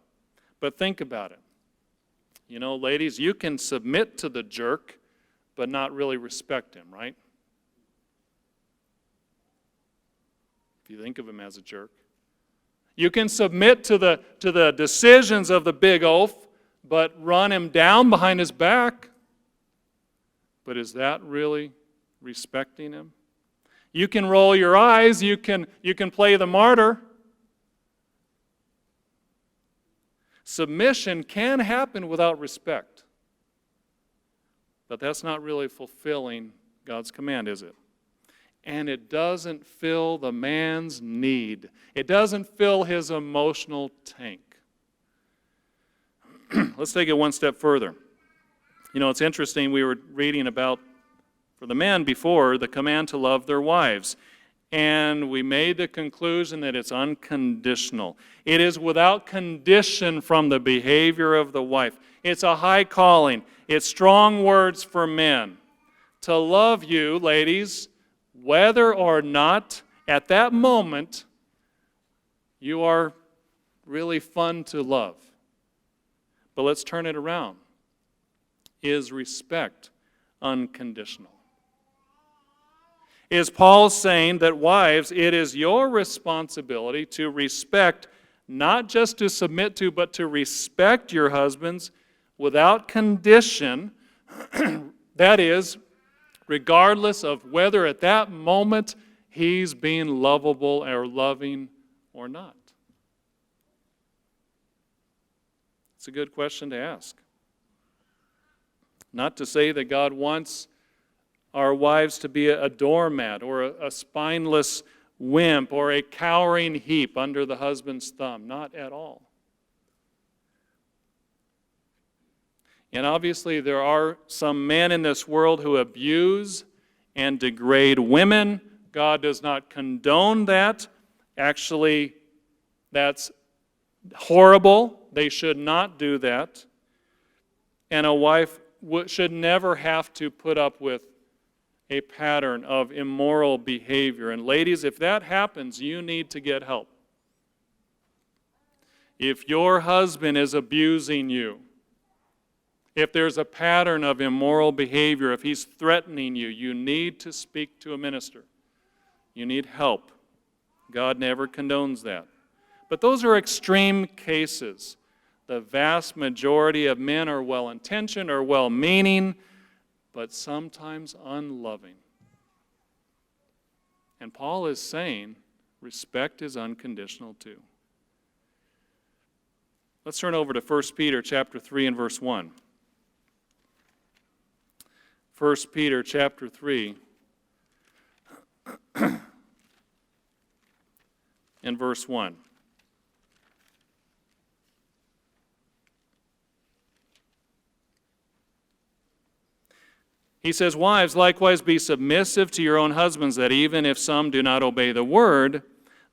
But think about it. You know, ladies, you can submit to the jerk, but not really respect him, right? If you think of him as a jerk. You can submit to the decisions of the big oaf, but run him down behind his back. But is that really respecting him? You can roll your eyes, you can play the martyr. Submission can happen without respect. But that's not really fulfilling God's command, is it? And it doesn't fill the man's need. It doesn't fill his emotional tank. Let's take it one step further. You know, it's interesting, we were reading about, for the men before, the command to love their wives. And we made the conclusion that it's unconditional. It is without condition from the behavior of the wife. It's a high calling. It's strong words for men. To love you, ladies, whether or not at that moment you are really fun to love. But let's turn it around. Is respect unconditional? Is Paul saying that wives, it is your responsibility to respect, not just to submit to, but to respect your husbands without condition, that is, regardless of whether at that moment he's being lovable or loving or not? It's a good question to ask. Not to say that God wants our wives to be a doormat or a spineless wimp or a cowering heap under the husband's thumb. Not at all. And obviously there are some men in this world who abuse and degrade women. God does not condone that. Actually, that's horrible. They should not do that. And a wife should never have to put up with a pattern of immoral behavior. And ladies, if that happens, you need to get help. If your husband is abusing you, if there's a pattern of immoral behavior, if he's threatening you, you need to speak to a minister. You need help. God never condones that. But those are extreme cases. The vast majority of men are well-intentioned or well-meaning, but sometimes unloving. And Paul is saying respect is unconditional too. Let's turn over to 1 Peter chapter 3 and verse 1. 1 Peter chapter 3 and verse 1. He says, "Wives, likewise be submissive to your own husbands, that even if some do not obey the word,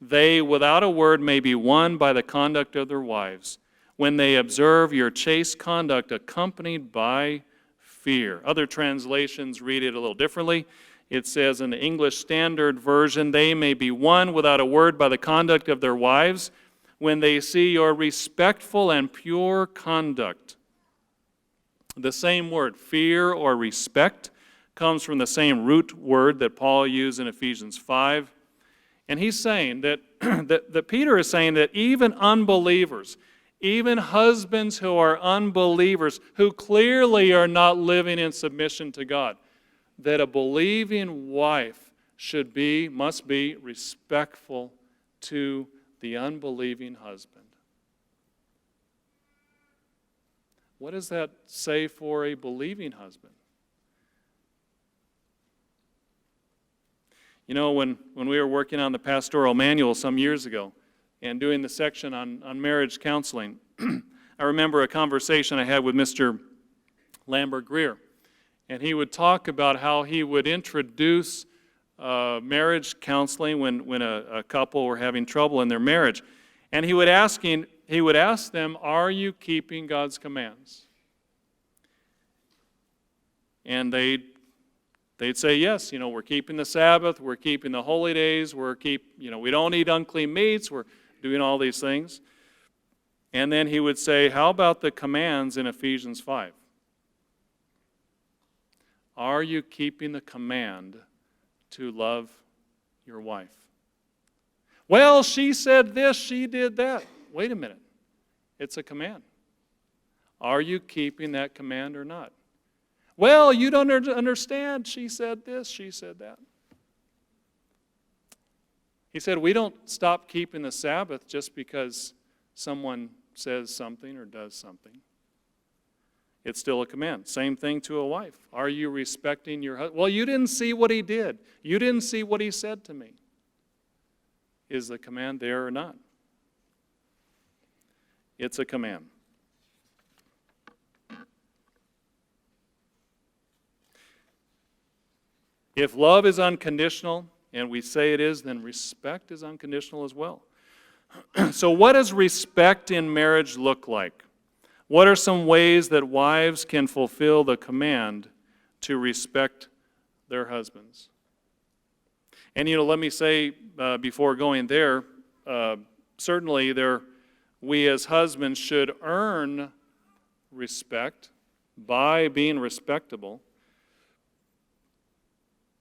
they without a word may be won by the conduct of their wives, when they observe your chaste conduct accompanied by fear." Other translations read it a little differently. It says in the English Standard Version, "They may be won without a word by the conduct of their wives, when they see your respectful and pure conduct." The same word, fear or respect, comes from the same root word that Paul used in Ephesians 5. And he's saying that, that Peter is saying that even unbelievers, even husbands who are unbelievers, who clearly are not living in submission to God, that a believing wife must be respectful to the unbelieving husband. What does that say for a believing husband? You know, when we were working on the pastoral manual some years ago and doing the section on marriage counseling, I remember a conversation I had with Mr. Lambert Greer. And he would talk about how he would introduce marriage counseling when a couple were having trouble in their marriage. And he would ask them, "Are you keeping God's commands?" And they'd say, "Yes, we're keeping the Sabbath, we're keeping the holy days, we don't eat unclean meats, we're doing all these things." And then he would say, "How about the commands in Ephesians 5? Are you keeping the command to love your wife?" "Well, she said this, she did that." Wait a minute. It's a command. Are you keeping that command or not? "Well, you don't understand. She said this, she said that." He said, we don't stop keeping the Sabbath just because someone says something or does something. It's still a command. Same thing to a wife. Are you respecting your husband? "Well, you didn't see what he did. You didn't see what he said to me." Is the command there or not? It's a command. If love is unconditional, and we say it is, then respect is unconditional as well. So what does respect in marriage look like? What are some ways that wives can fulfill the command to respect their husbands? And let me say before going there, certainly we as husbands should earn respect by being respectable.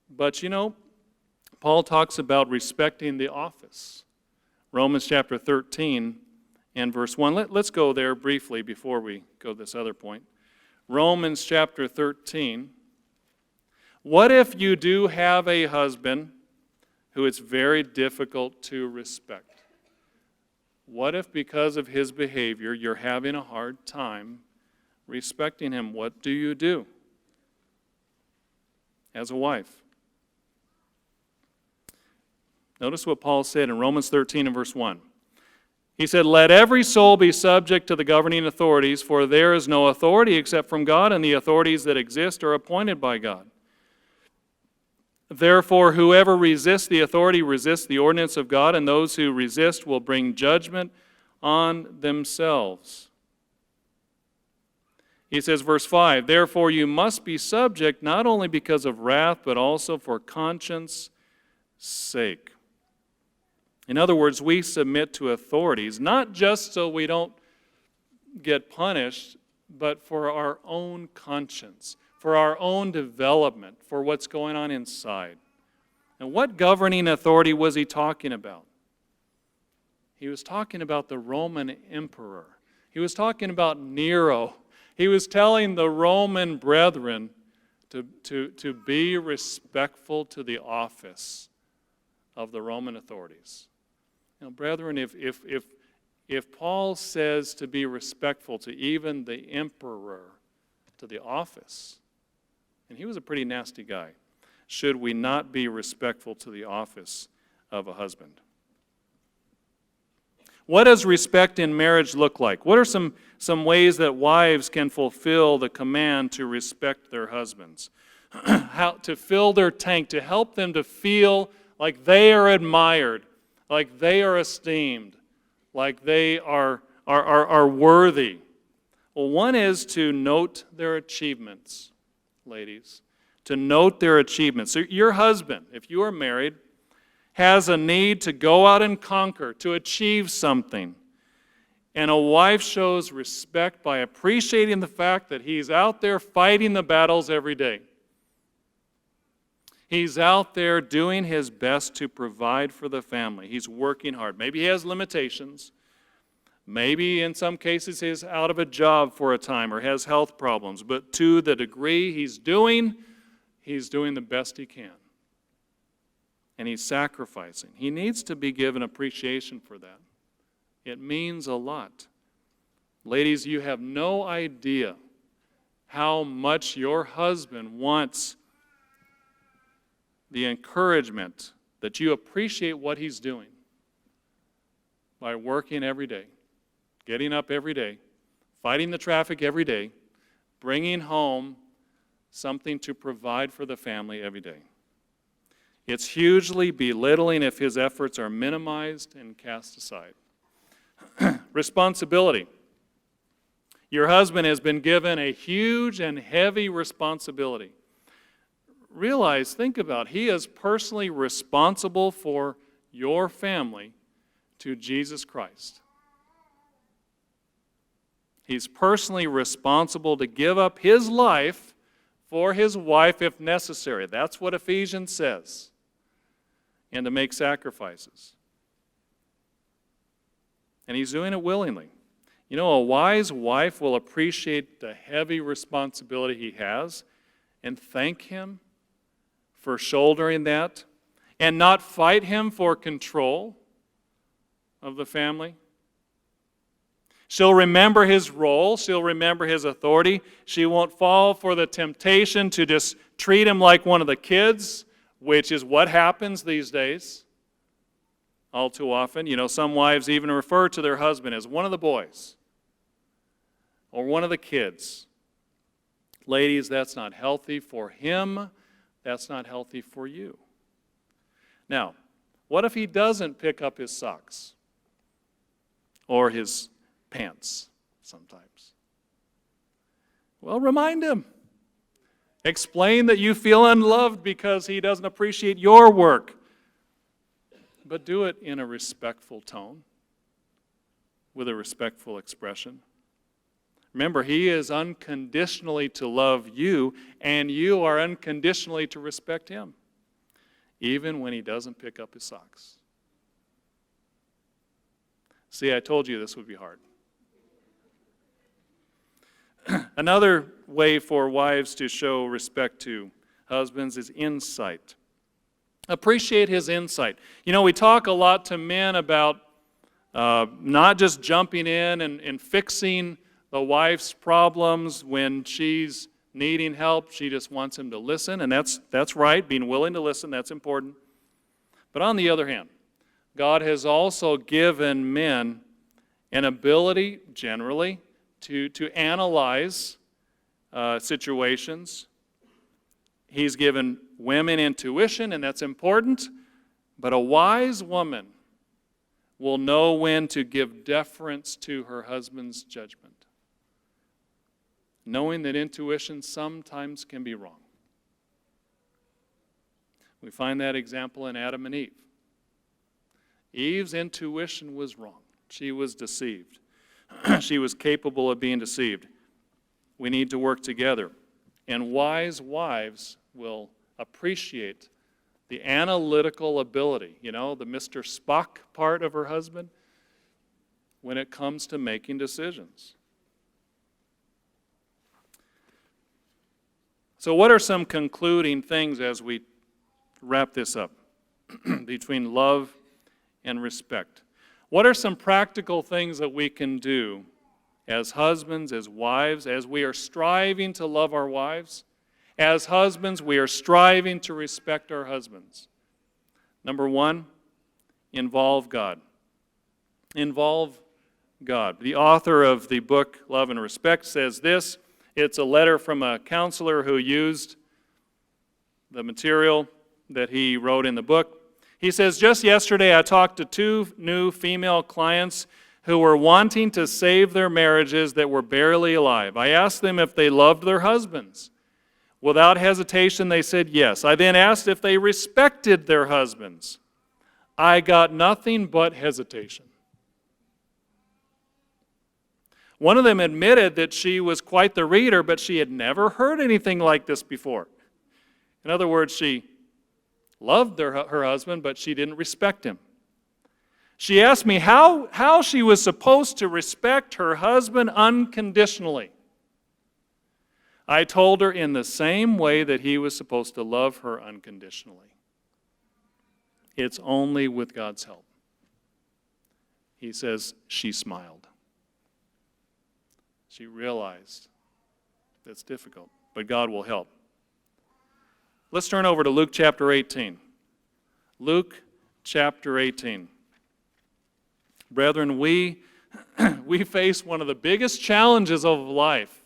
But Paul talks about respecting the office. Romans chapter 13 and verse 1. Let's go there briefly before we go to this other point. Romans chapter 13. What if you do have a husband who it's very difficult to respect? What if because of his behavior you're having a hard time respecting him? What do you do as a wife? Notice what Paul said in Romans 13 and verse 1. He said, "Let every soul be subject to the governing authorities, for there is no authority except from God, and the authorities that exist are appointed by God. Therefore, whoever resists the authority resists the ordinance of God, and those who resist will bring judgment on themselves." He says, verse 5, "Therefore you must be subject not only because of wrath, but also for conscience sake." In other words, we submit to authorities, not just so we don't get punished, but for our own conscience, for our own development, for what's going on inside. And what governing authority was he talking about? He was talking about the Roman emperor. He was talking about Nero. He was telling the Roman brethren to be respectful to the office of the Roman authorities. Now, brethren, if Paul says to be respectful to even the emperor, to the office, and he was a pretty nasty guy, should we not be respectful to the office of a husband? What does respect in marriage look like? What are some ways that wives can fulfill the command to respect their husbands? how to fill their tank, to help them to feel like they are admired, like they are esteemed, like they are worthy. Well, one is to note their achievements, ladies, to note their achievements. So your husband, if you are married, has a need to go out and conquer, to achieve something. And a wife shows respect by appreciating the fact that he's out there fighting the battles every day. He's out there doing his best to provide for the family. He's working hard. Maybe he has limitations. Maybe in some cases he's out of a job for a time or has health problems. But to the degree he's doing the best he can. And he's sacrificing. He needs to be given appreciation for that. It means a lot. Ladies, you have no idea how much your husband wants the encouragement that you appreciate what he's doing by working every day, getting up every day, fighting the traffic every day, bringing home something to provide for the family every day. It's hugely belittling if his efforts are minimized and cast aside. Responsibility. Your husband has been given a huge and heavy responsibility. Realize, think about, he is personally responsible for your family to Jesus Christ. He's personally responsible to give up his life for his wife if necessary. That's what Ephesians says. And to make sacrifices. And he's doing it willingly. You know, a wise wife will appreciate the heavy responsibility he has and thank him for shouldering that and not fight him for control of the family. She'll remember his role. She'll remember his authority. She won't fall for the temptation to just treat him like one of the kids, which is what happens these days all too often. You know, some wives even refer to their husband as one of the boys or one of the kids. Ladies, that's not healthy for him. That's not healthy for you. Now, what if he doesn't pick up his socks or his pants sometimes? Well, remind him. Explain that you feel unloved because he doesn't appreciate your work. But do it in a respectful tone, with a respectful expression. Remember, he is unconditionally to love you, and you are unconditionally to respect him, even when he doesn't pick up his socks. See, I told you this would be hard. Another way for wives to show respect to husbands is insight. Appreciate his insight. You know, we talk a lot to men about not just jumping in and fixing the wife's problems when she's needing help. She just wants him to listen, and that's right. Being willing to listen, that's important. But on the other hand, God has also given men an ability, generally, to analyze situations. He's given women intuition, and that's important. But a wise woman will know when to give deference to her husband's judgment, knowing that intuition sometimes can be wrong. We find that example in Adam and Eve. Eve's intuition was wrong. She was deceived. She was capable of being deceived. We need to work together. And wise wives will appreciate the analytical ability, you know, the Mr. Spock part of her husband, when it comes to making decisions. So what are some concluding things as we wrap this up between love and respect? What are some practical things that we can do as husbands, as wives, as we are striving to love our wives? As husbands, we are striving to respect our husbands. Number one, involve God. Involve God. The author of the book Love and Respect says this. It's a letter from a counselor who used the material that he wrote in the book. He says, just yesterday I talked to 2 new female clients who were wanting to save their marriages that were barely alive. I asked them if they loved their husbands. Without hesitation, they said yes. I then asked if they respected their husbands. I got nothing but hesitation. One of them admitted that she was quite the reader, but she had never heard anything like this before. In other words, she loved her husband, but she didn't respect him. She asked me how she was supposed to respect her husband unconditionally. I told her in the same way that he was supposed to love her unconditionally. It's only with God's help. He says she smiled. She realized it's difficult, but God will help. Let's turn over to Luke chapter 18. Luke chapter 18. Brethren, we face one of the biggest challenges of life,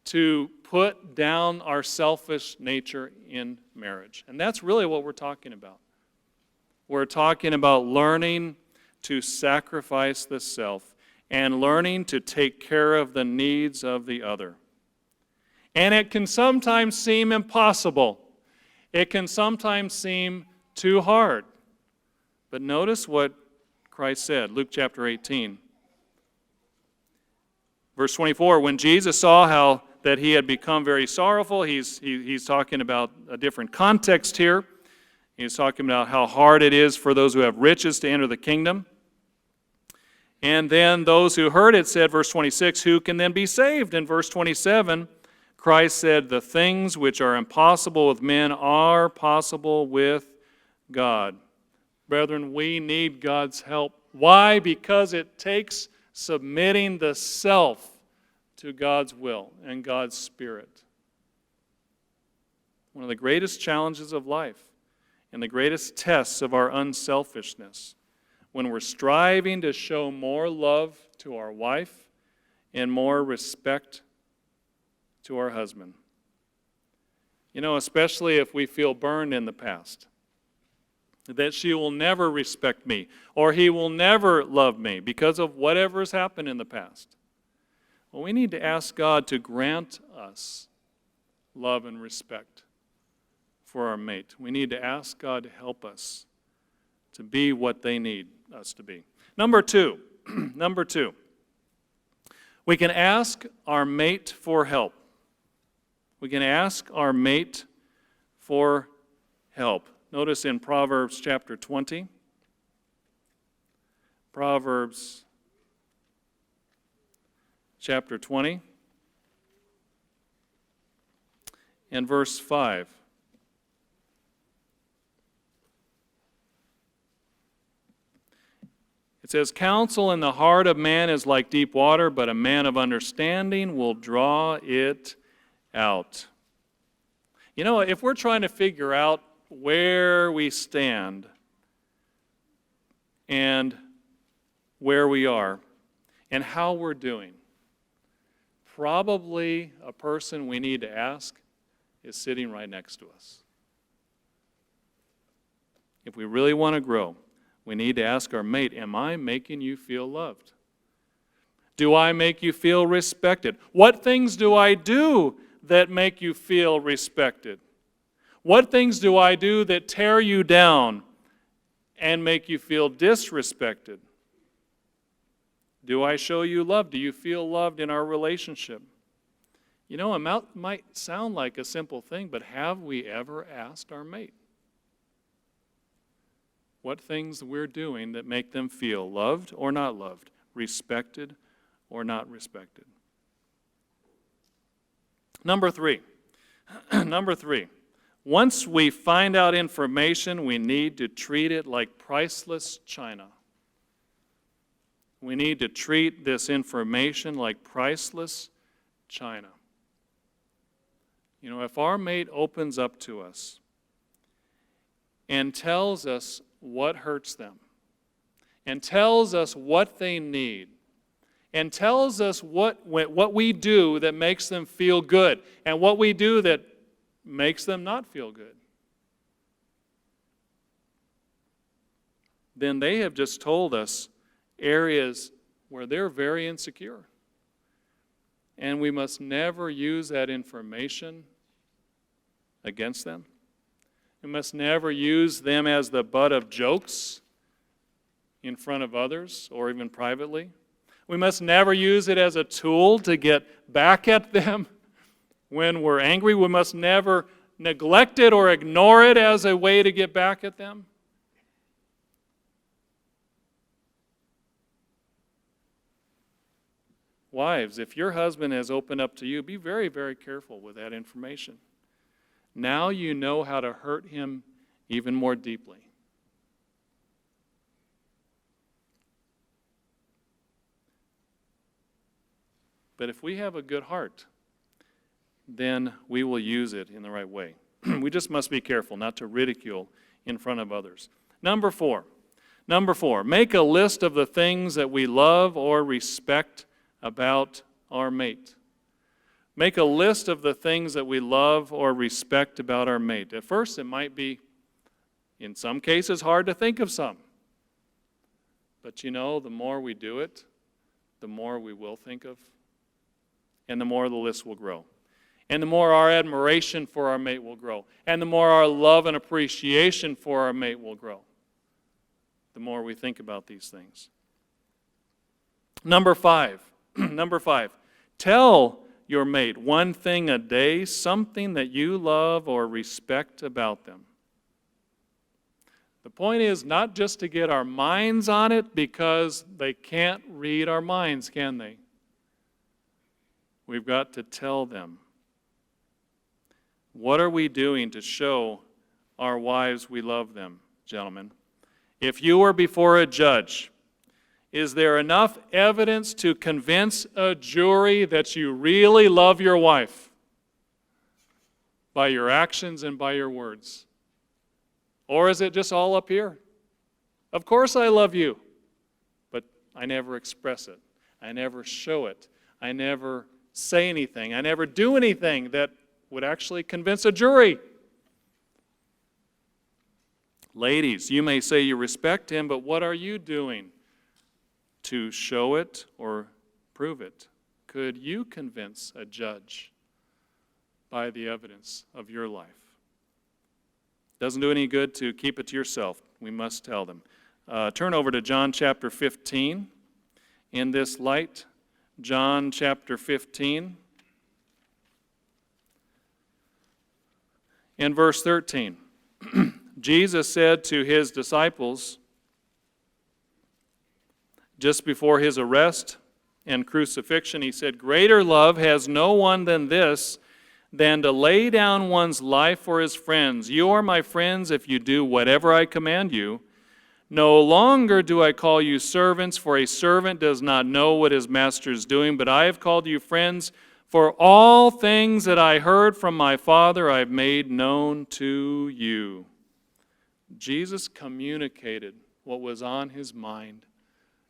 to put down our selfish nature in marriage. And that's really what we're talking about. We're talking about learning to sacrifice the self and learning to take care of the needs of the other. And it can sometimes seem impossible. It can sometimes seem too hard. But notice what Christ said, Luke chapter 18. Verse 24, when Jesus saw how that he had become very sorrowful, he's talking about a different context here. He's talking about how hard it is for those who have riches to enter the kingdom. And then those who heard it said, verse 26, who can then be saved? In verse 27, Christ said, the things which are impossible with men are possible with God. Brethren, we need God's help. Why? Because it takes submitting the self to God's will and God's Spirit. One of the greatest challenges of life and the greatest tests of our unselfishness, when we're striving to show more love to our wife and more respect to our husband. You know, especially if we feel burned in the past, that she will never respect me or he will never love me because of whatever has happened in the past. Well, we need to ask God to grant us love and respect for our mate. We need to ask God to help us to be what they need us to be. Number two, we can ask our mate for help. We can ask our mate for help. Notice in Proverbs chapter 20, Proverbs chapter 20 and verse 5. It says, counsel in the heart of man is like deep water, but a man of understanding will draw it out. You know, if we're trying to figure out where we stand and where we are and how we're doing, probably a person we need to ask is sitting right next to us. If we really want to grow, we need to ask our mate, am I making you feel loved? Do I make you feel respected? What things do I do that make you feel respected? What things do I do that tear you down and make you feel disrespected? Do I show you love? Do you feel loved in our relationship? You know, it might sound like a simple thing, but have we ever asked our mate what things we're doing that make them feel loved or not loved, respected or not respected? Number three. Once we find out information, we need to treat it like priceless china. We need to treat this information like priceless china. You know, if our mate opens up to us and tells us what hurts them, and tells us what they need, and tells us what we do that makes them feel good, and what we do that makes them not feel good, then they have just told us areas where they're very insecure. And we must never use that information against them. We must never use them as the butt of jokes in front of others or even privately. We must never use it as a tool to get back at them when we're angry. We must never neglect it or ignore it as a way to get back at them. Wives, if your husband has opened up to you, be very, very careful with that information. Now you know how to hurt him even more deeply. But if we have a good heart, then we will use it in the right way. We just must be careful not to ridicule in front of others. Number four, make a list of the things that we love or respect about our mate. Make a list of the things that we love or respect about our mate. At first, it might be, in some cases, hard to think of some. But you know, the more we do it, the more we will think of, and the more the list will grow. And the more our admiration for our mate will grow. And the more our love and appreciation for our mate will grow. The more we think about these things. Number five, tell your mate one thing a day, something that you love or respect about them. The point is not just to get our minds on it, because they can't read our minds, can they? We've got to tell them. What are we doing to show our wives we love them, gentlemen? If you were before a judge, is there enough evidence to convince a jury that you really love your wife by your actions and by your words? Or is it just all up here? Of course I love you, but I never express it. I never show it. I never say anything. I never do anything that would actually convince a jury. Ladies, you may say you respect him, but what are you doing to show it or prove it? Could you convince a judge by the evidence of your life? Doesn't do any good to keep it to yourself. We must tell them. Turn over to John chapter 15. In this light, John chapter 15. In verse 13, Jesus said to his disciples, just before his arrest and crucifixion, he said, "Greater love has no one than this, than to lay down one's life for his friends. You are my friends if you do whatever I command you. No longer do I call you servants, for a servant does not know what his master is doing, but I have called you friends. For all things that I heard from my Father I have made known to you." Jesus communicated what was on his mind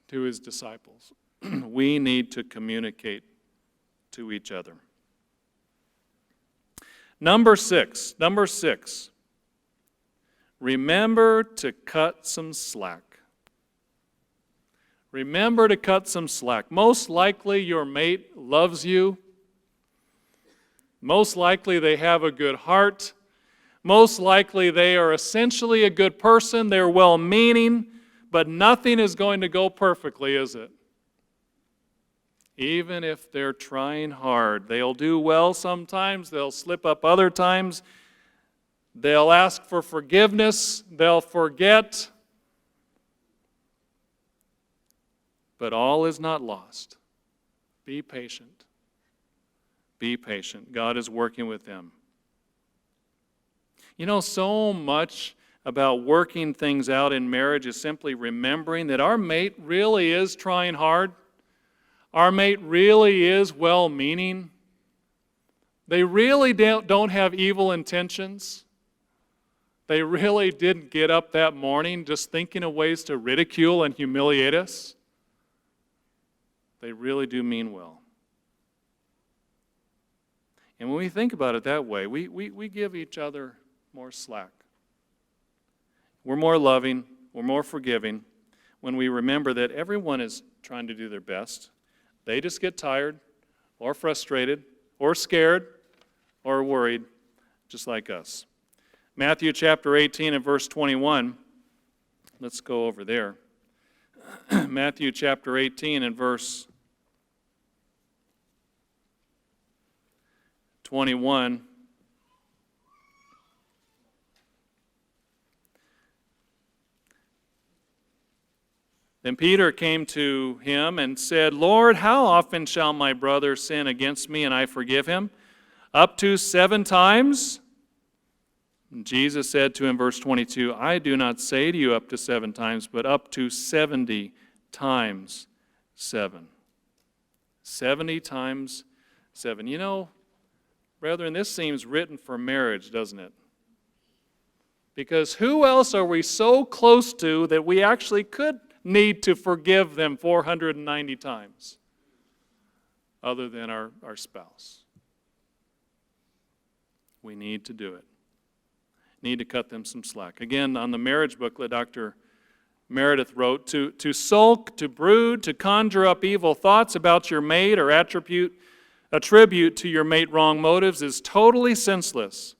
to his disciples. We need to communicate to each other. Number six. Remember to cut some slack. Remember to cut some slack. Most likely your mate loves you. Most likely they have a good heart. Most likely they are essentially a good person. They're well-meaning, but nothing is going to go perfectly, is it? Even if they're trying hard. They'll do well sometimes. They'll slip up other times. They'll ask for forgiveness. They'll forget. But all is not lost. Be patient. Be patient. God is working with them. You know, so much about working things out in marriage is simply remembering that our mate really is trying hard. Our mate really is well-meaning. They really don't have evil intentions. They really didn't get up that morning just thinking of ways to ridicule and humiliate us. They really do mean well. And when we think about it that way, we give each other more slack. We're more loving, we're more forgiving when we remember that everyone is trying to do their best. They just get tired or frustrated or scared or worried, just like us. Matthew chapter 18 and verse 21. Let's go over there. Matthew chapter 18 and verse 21. Then Peter came to him and said, Lord, how often shall my brother sin against me and I forgive him? Up to 7 times? And Jesus said to him, verse 22, I do not say to you up to 7 times, but up to 70 times 7. 70 times 7. You know, brethren, this seems written for marriage, doesn't it? Because who else are we so close to that we actually could need to forgive them 490 times other than our spouse? We need to do it. Need to cut them some slack. Again, on the marriage booklet, Dr. Meredith wrote, to sulk, to brood, to conjure up evil thoughts about your mate or attribute to your mate wrong motives is totally senseless.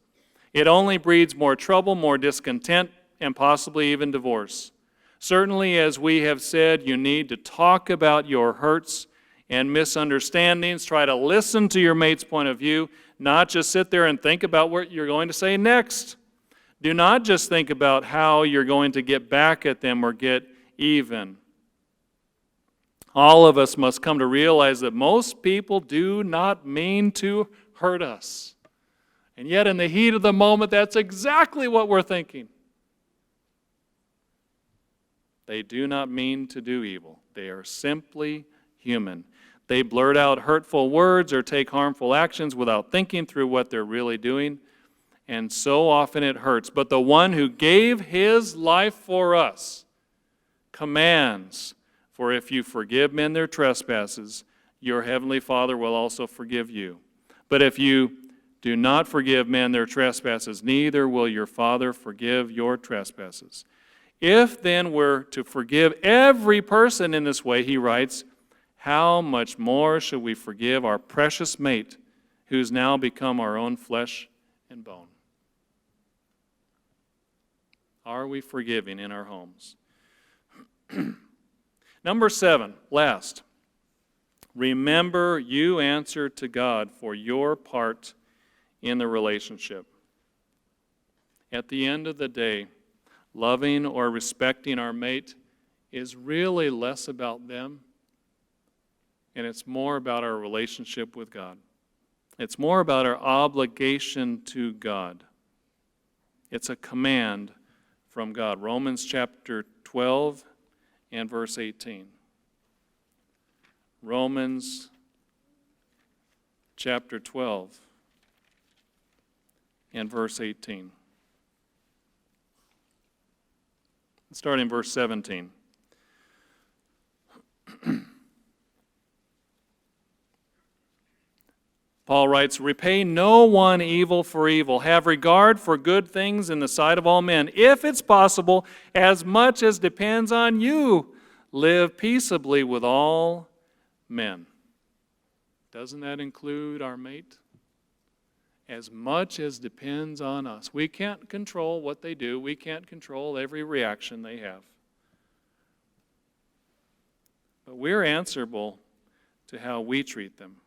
It only breeds more trouble, more discontent, and possibly even divorce. Certainly, as we have said, you need to talk about your hurts and misunderstandings. Try to listen to your mate's point of view, not just sit there and think about what you're going to say next. Do not just think about how you're going to get back at them or get even. All of us must come to realize that most people do not mean to hurt us. And yet in the heat of the moment, that's exactly what we're thinking. They do not mean to do evil. They are simply human. They blurt out hurtful words or take harmful actions without thinking through what they're really doing. And so often it hurts. But the one who gave his life for us commands, for if you forgive men their trespasses, your heavenly Father will also forgive you. But if you do not forgive men their trespasses, neither will your Father forgive your trespasses. If then we're to forgive every person in this way, he writes, how much more should we forgive our precious mate, who's now become our own flesh and bone? Are we forgiving in our homes? Number 7, last. Remember you answer to God for your part in the relationship. At the end of the day, loving or respecting our mate is really less about them, and it's more about our relationship with God. It's more about our obligation to God. It's a command from God. Romans chapter 12 and verse 18. Romans chapter 12 and verse 18. Starting in verse 17. Paul writes, repay no one evil for evil. Have regard for good things in the sight of all men. If it's possible, as much as depends on you, live peaceably with all men. Doesn't that include our mate? As much as depends on us. We can't control what they do. We can't control every reaction they have. But we're answerable to how we treat them.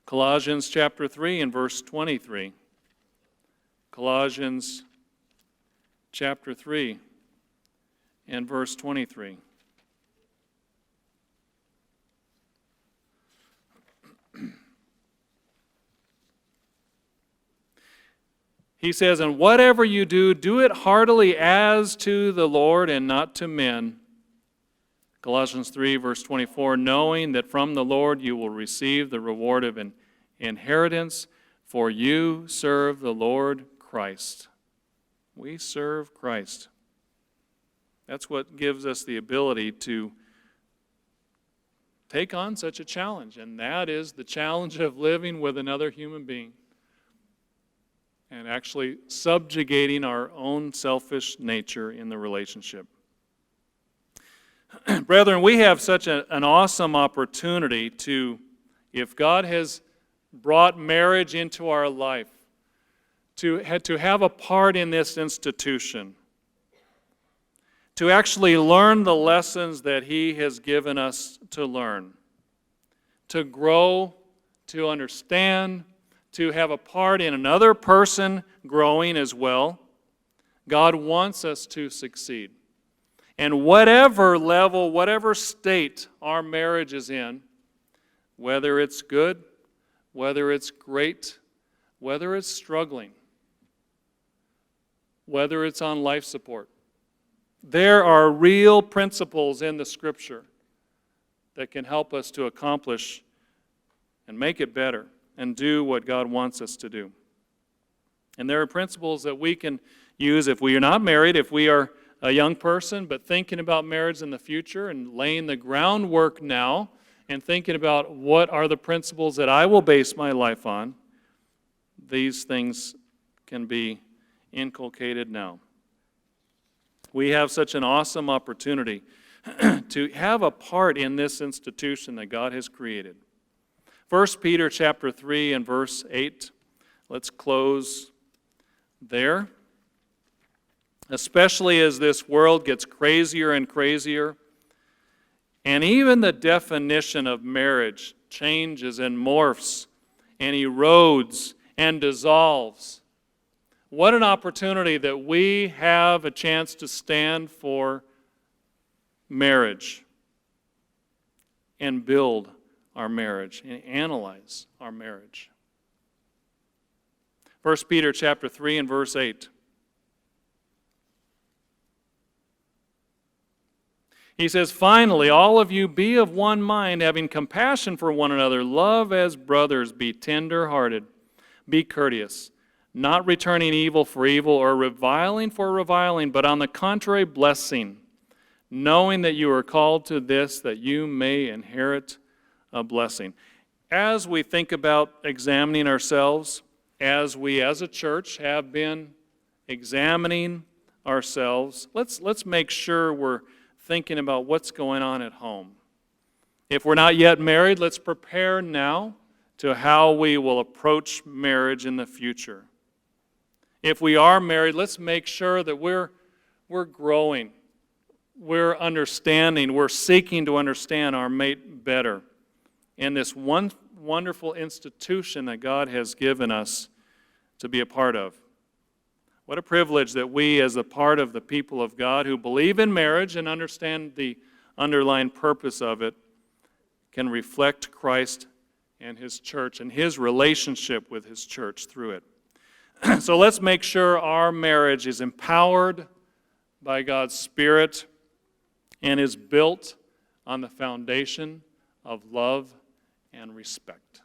Colossians chapter 3 and verse 23. Colossians chapter 3 and verse 23. He says, and whatever you do, do it heartily as to the Lord and not to men. Colossians 3, verse 24, knowing that from the Lord you will receive the reward of an inheritance, for you serve the Lord Christ. We serve Christ. That's what gives us the ability to take on such a challenge, and that is the challenge of living with another human being and actually subjugating our own selfish nature in the relationship. Brethren, we have such an awesome opportunity to, if God has brought marriage into our life, to have a part in this institution, to actually learn the lessons that He has given us to learn, to grow, to understand, to have a part in another person growing as well. God wants us to succeed. And whatever level, whatever state our marriage is in, whether it's good, whether it's great, whether it's struggling, whether it's on life support, there are real principles in the Scripture that can help us to accomplish and make it better and do what God wants us to do. And there are principles that we can use if we are not married, if we are a young person, but thinking about marriage in the future and laying the groundwork now and thinking about what are the principles that I will base my life on. These things can be inculcated now. We have such an awesome opportunity to have a part in this institution that God has created. 1 Peter chapter 3 and verse 8. Let's close there. Especially as this world gets crazier and crazier, and even the definition of marriage changes and morphs and erodes and dissolves. What an opportunity that we have a chance to stand for marriage and build our marriage and analyze our marriage. 1 Peter chapter 3 and verse 8. He says, "Finally, all of you be of one mind, having compassion for one another. Love as brothers. Be tender-hearted. Be courteous, not returning evil for evil or reviling for reviling, but on the contrary, blessing, knowing that you are called to this, that you may inherit a blessing." As we think about examining ourselves, as we as a church have been examining ourselves, let's make sure we're thinking about what's going on at home. If we're not yet married, let's prepare now to how we will approach marriage in the future. If we are married, let's make sure that we're growing, we're understanding, we're seeking to understand our mate better in this one wonderful institution that God has given us to be a part of. What a privilege that we, as a part of the people of God who believe in marriage and understand the underlying purpose of it, can reflect Christ and His church and His relationship with His church through it. So let's make sure our marriage is empowered by God's Spirit and is built on the foundation of love and respect.